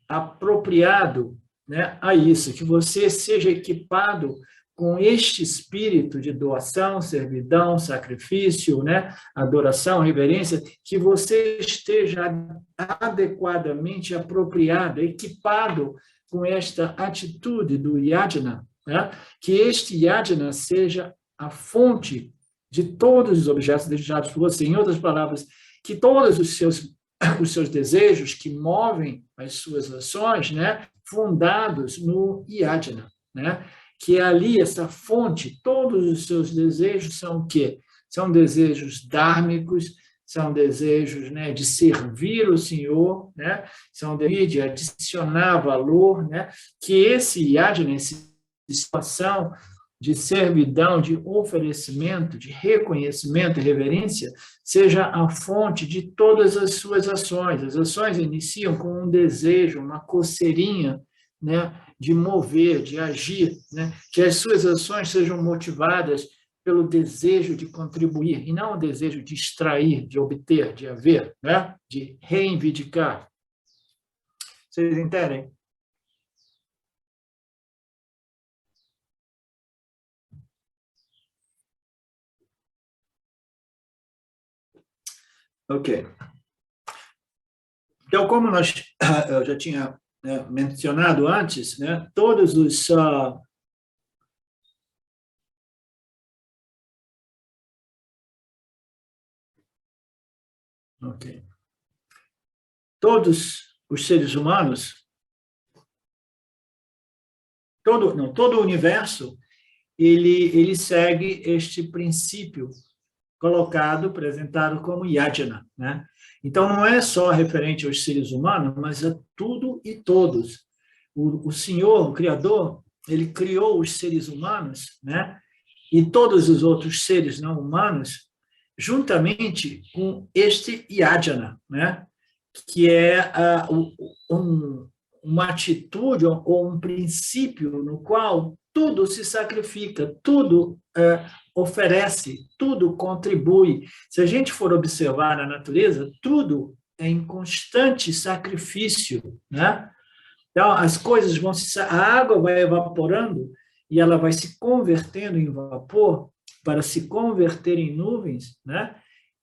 apropriado, né, a isso, que você seja equipado com este espírito de doação, servidão, sacrifício, né, adoração, reverência, que você esteja adequadamente apropriado, equipado com esta atitude do yajna, né, que este yajna seja a fonte de todos os objetos desejados por você. Em outras palavras, que todos os seus desejos que movem as suas ações, né, fundados no yajna, né, que ali, essa fonte, todos os seus desejos são o quê? São desejos dármicos, são desejos, né, de servir o Senhor, né, são desejos de adicionar valor, né, que esse yajna, essa situação de servidão, de oferecimento, de reconhecimento e reverência, seja a fonte de todas as suas ações. As ações iniciam com um desejo, uma coceirinha, né, de mover, de agir, né, que as suas ações sejam motivadas pelo desejo de contribuir, e não o desejo de extrair, de obter, de haver, né, de reivindicar. Vocês entendem? Ok. Então, como eu já tinha, né, mencionado antes, né, todos os todos os seres humanos, todo o universo, ele segue este princípio colocado, apresentado como yajna, né? Então, não é só referente aos seres humanos, mas a tudo e todos. O Senhor, o Criador, ele criou os seres humanos, né? E todos os outros seres não humanos, juntamente com este yajna, né? Que é uma atitude ou um princípio no qual tudo se sacrifica, tudo oferece, tudo contribui. Se a gente for observar na natureza, tudo é em constante sacrifício, né? Então, as coisas a água vai evaporando e ela vai se convertendo em vapor para se converter em nuvens, né?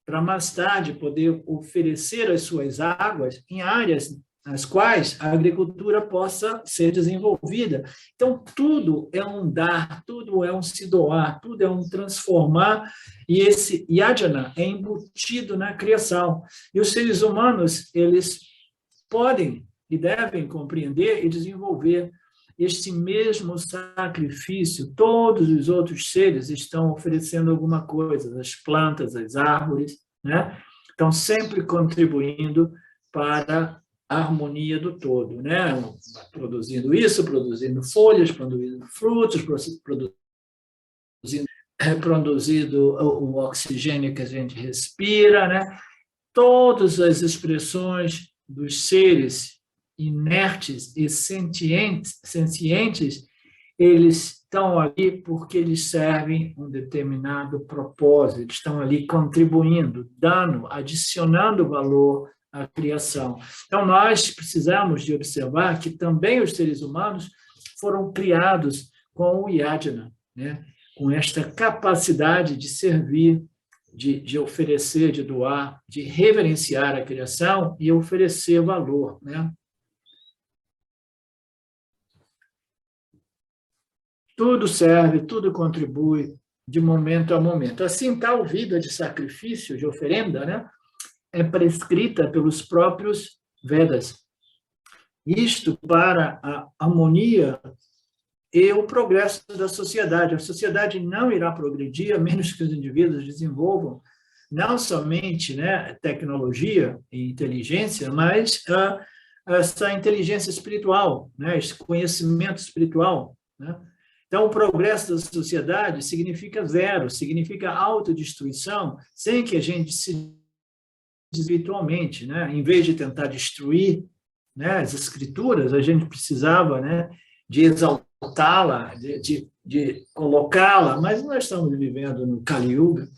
Para mais tarde poder oferecer as suas águas em áreas nas quais a agricultura possa ser desenvolvida. Então, tudo é um dar, tudo é um se doar, tudo é um transformar, e esse yajna é embutido na criação. E os seres humanos, eles podem e devem compreender e desenvolver este mesmo sacrifício. Todos os outros seres estão oferecendo alguma coisa, as plantas, as árvores, né? Estão sempre contribuindo para a harmonia do todo, né? Produzindo isso, produzindo folhas, produzindo frutos, produzindo o oxigênio que a gente respira, né? Todas as expressões dos seres inertes e sencientes, eles estão ali porque eles servem um determinado propósito, eles estão ali contribuindo, dando, adicionando valor à criação. Então, nós precisamos de observar que também os seres humanos foram criados com o yajna, né? Com esta capacidade de servir, de oferecer, de doar, de reverenciar a criação e oferecer valor, né? Tudo serve, tudo contribui de momento a momento. Assim, tal vida de sacrifício, de oferenda, né, é prescrita pelos próprios Vedas. Isto para a harmonia e o progresso da sociedade. A sociedade não irá progredir a menos que os indivíduos desenvolvam não somente, né, tecnologia e inteligência, mas essa inteligência espiritual, né, esse conhecimento espiritual, né? Então, o progresso da sociedade significa zero, significa autodestruição, sem que a gente se espiritualmente, né? Em vez de tentar destruir, né, as escrituras, a gente precisava, né, de exaltá-la, de colocá-la, mas nós estamos vivendo no Kali Yuga,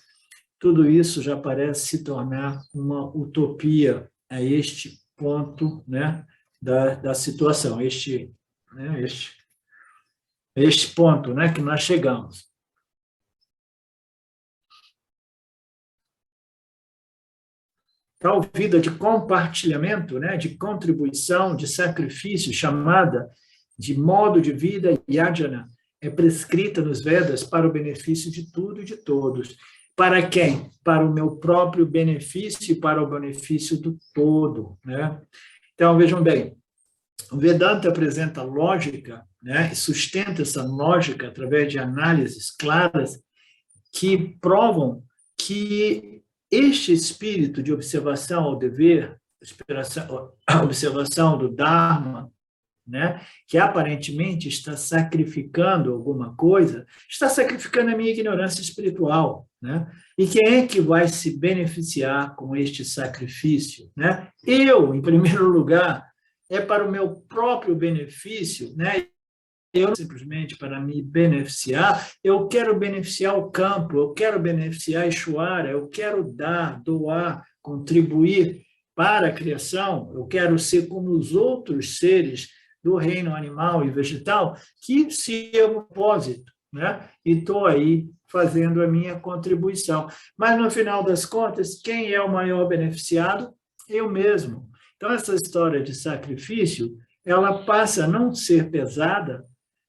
tudo isso já parece se tornar uma utopia a este ponto, né, da situação, né, este ponto, né, que nós chegamos. Tal vida de compartilhamento, né, de contribuição, de sacrifício, chamada de modo de vida yajna, é prescrita nos Vedas para o benefício de tudo e de todos. Para quem? Para o meu próprio benefício e para o benefício do todo, né? Então, vejam bem, o Vedanta apresenta lógica, né, e sustenta essa lógica através de análises claras que provam que este espírito de observação ao dever, observação do Dharma, né, que aparentemente está sacrificando alguma coisa, está sacrificando a minha ignorância espiritual, né? E quem é que vai se beneficiar com este sacrifício, né? Eu, em primeiro lugar, é para o meu próprio benefício, né? Eu simplesmente para me beneficiar, eu quero beneficiar o campo, eu quero beneficiar Ishwara, eu quero dar, doar, contribuir para a criação, eu quero ser como os outros seres do reino animal e vegetal, que se é um propósito, né? E estou aí fazendo a minha contribuição. Mas, no final das contas, quem é o maior beneficiado? Eu mesmo. Então, essa história de sacrifício, ela passa a não ser pesada,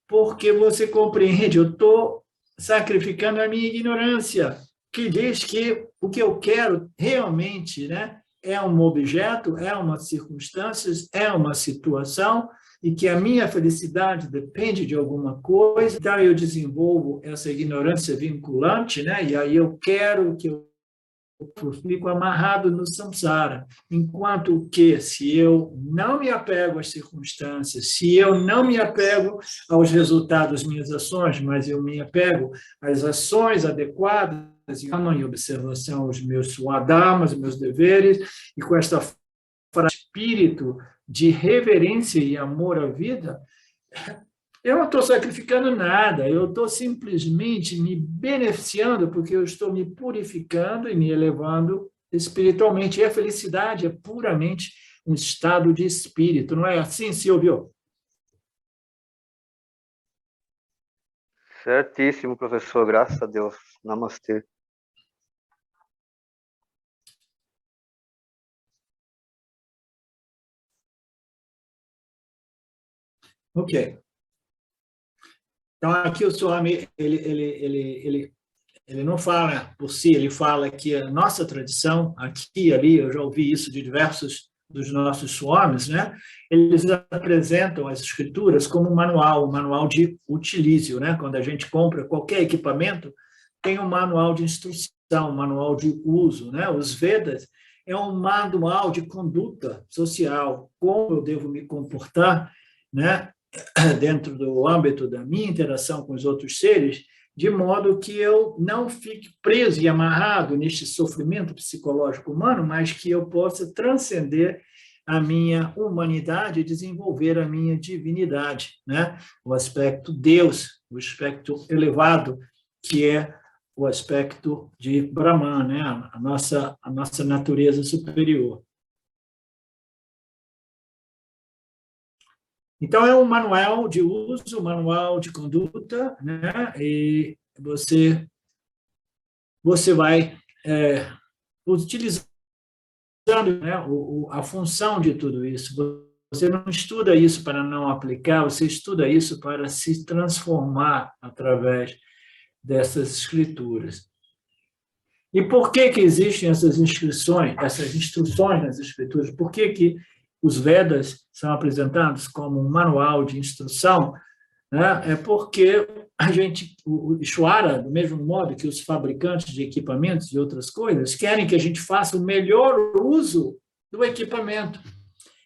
porque você compreende, eu estou sacrificando a minha ignorância, que diz que o que eu quero realmente, né, é um objeto, é uma circunstância, é uma situação, e que a minha felicidade depende de alguma coisa, então eu desenvolvo essa ignorância vinculante, né? E aí eu quero que eu fico amarrado no samsara, enquanto que, se eu não me apego às circunstâncias, se eu não me apego aos resultados das minhas ações, mas eu me apego às ações adequadas, em observação aos meus swadharmas, meus deveres, e com esta espírito de reverência e amor à vida, eu não estou sacrificando nada, eu estou simplesmente me beneficiando porque eu estou me purificando e me elevando espiritualmente. E a felicidade é puramente um estado de espírito, não é assim, Silvio? Certíssimo, professor, graças a Deus. Namastê. Ok. Então, aqui o Swami, ele não fala por si, ele fala que a nossa tradição, aqui e ali, eu já ouvi isso de diversos dos nossos Swamis, né? Eles apresentam as escrituras como um manual de utilísio, né? Quando a gente compra qualquer equipamento, tem um manual de instrução, um manual de uso, né? Os Vedas é um manual de conduta social, como eu devo me comportar, né? Dentro do âmbito da minha interação com os outros seres, de modo que eu não fique preso e amarrado neste sofrimento psicológico humano, mas que eu possa transcender a minha humanidade e desenvolver a minha divinidade, né? O aspecto Deus, o aspecto elevado, que é o aspecto de Brahman, né? A nossa natureza superior. Então, é um manual de uso, um manual de conduta, né? E você vai utilizando, né, a função de tudo isso. Você não estuda isso para não aplicar, você estuda isso para se transformar através dessas escrituras. E por que existem essas instruções nas escrituras? Por que os Vedas são apresentados como um manual de instrução? Né? É porque o Ishvara, do mesmo modo que os fabricantes de equipamentos e outras coisas, querem que a gente faça o melhor uso do equipamento.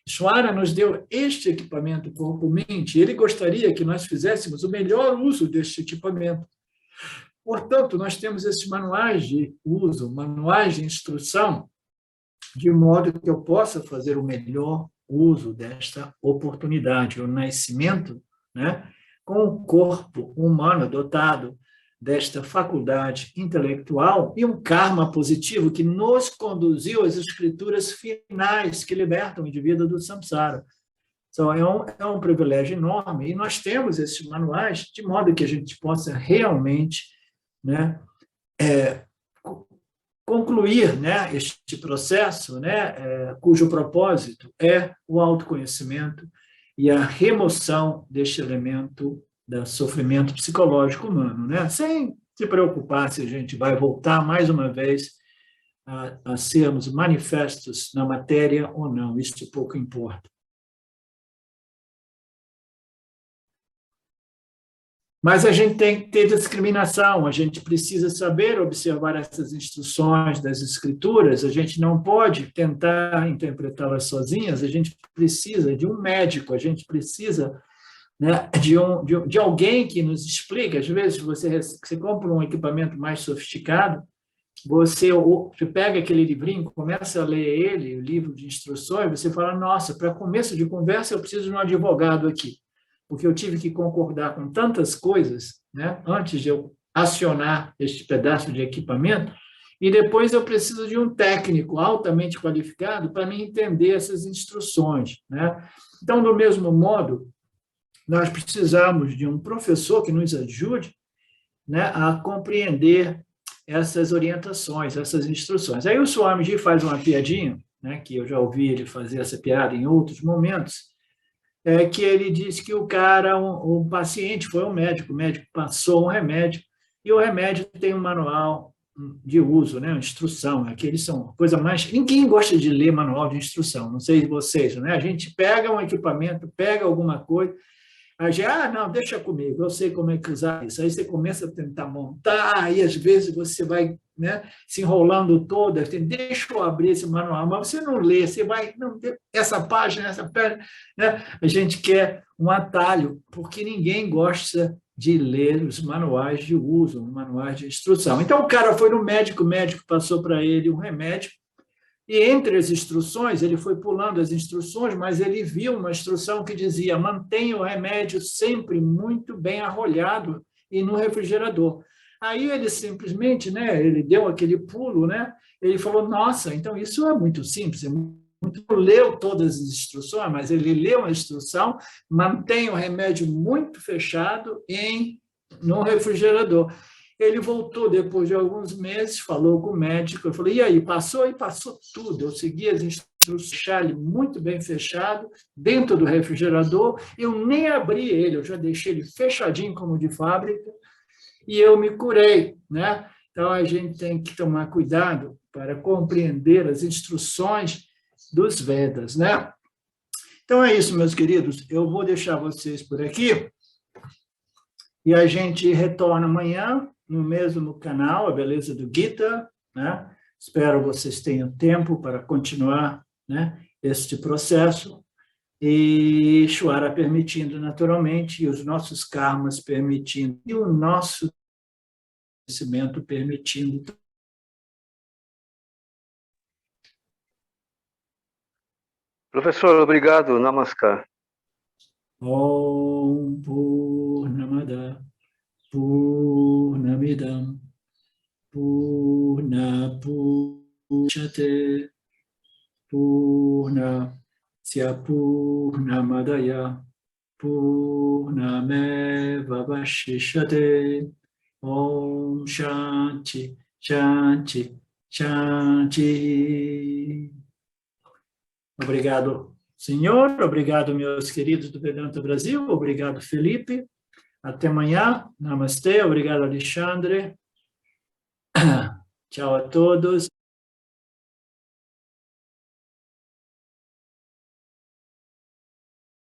Ishvara nos deu este equipamento, corpo-mente, e ele gostaria que nós fizéssemos o melhor uso deste equipamento. Portanto, nós temos esses manuais de uso, manuais de instrução, de modo que eu possa fazer o melhor uso desta oportunidade, o nascimento, né, com o corpo humano dotado desta faculdade intelectual e um karma positivo que nos conduziu às escrituras finais que libertam o indivíduo do samsara. Então, é um privilégio enorme, e nós temos esses manuais de modo que a gente possa realmente, né, concluir, né, este processo, né, cujo propósito é o autoconhecimento e a remoção deste elemento do sofrimento psicológico humano, né, sem se preocupar se a gente vai voltar mais uma vez a sermos manifestos na matéria ou não, isso pouco importa. Mas a gente tem que ter discriminação, a gente precisa saber observar essas instruções das escrituras, a gente não pode tentar interpretá-las sozinhas, a gente precisa de um médico, a gente precisa, né, de alguém que nos explique. Às vezes você compra um equipamento mais sofisticado, você pega aquele livrinho, começa a ler ele, o livro de instruções, você fala, nossa, para começo de conversa eu preciso de um advogado aqui, porque eu tive que concordar com tantas coisas, né, antes de eu acionar este pedaço de equipamento, e depois eu preciso de um técnico altamente qualificado para me entender essas instruções, né? Então, do mesmo modo, nós precisamos de um professor que nos ajude, né, a compreender essas orientações, essas instruções. Aí o Swamiji faz uma piadinha, né, que eu já ouvi ele fazer essa piada em outros momentos, que ele disse que o paciente foi ao médico, o médico passou um remédio, e o remédio tem um manual de uso, né, uma instrução, aqueles são coisa mais... Ninguém gosta de ler manual de instrução, não sei vocês, né? A gente pega um equipamento, pega alguma coisa, a gente, não, deixa comigo, eu sei como é que usar isso. Aí você começa a tentar montar, e às vezes você vai, né, se enrolando toda, deixa eu abrir esse manual, mas você não lê, você vai, não, essa página, né? A gente quer um atalho, porque ninguém gosta de ler os manuais de uso, os manuais de instrução. Então, o cara foi no médico, o médico passou para ele um remédio, e entre as instruções, ele foi pulando as instruções, mas ele viu uma instrução que dizia, mantenha o remédio sempre muito bem arrolhado e no refrigerador. Aí ele simplesmente, né, ele deu aquele pulo, né, ele falou, nossa, então isso é muito simples, leu todas as instruções, mas ele leu a instrução, mantenha o remédio muito fechado no refrigerador. Ele voltou depois de alguns meses, falou com o médico, eu falei, e aí, passou? E passou tudo, eu segui as instruções, deixar ele muito bem fechado, dentro do refrigerador, eu nem abri ele, eu já deixei ele fechadinho como de fábrica, e eu me curei, né? Então, a gente tem que tomar cuidado para compreender as instruções dos Vedas, né? Então, é isso, meus queridos, eu vou deixar vocês por aqui, e a gente retorna amanhã, no mesmo canal, A Beleza do Gita, né? Espero vocês tenham tempo para continuar, né, este processo, e Ishvara permitindo naturalmente, e os nossos karmas permitindo, e o nosso conhecimento permitindo. Professor, obrigado. Namaskar. Om Purnamada Purnamidam Purna Purchate Purnasya Purnamadaya Purnameva Vashishyate. Om Shanti Shanti Shanti. Obrigado. Senhor. Obrigado, meus queridos do Vedanta Brasil. Obrigado, Felipe. Até amanhã. Namastê. Obrigado, Alexandre. Tchau a todos.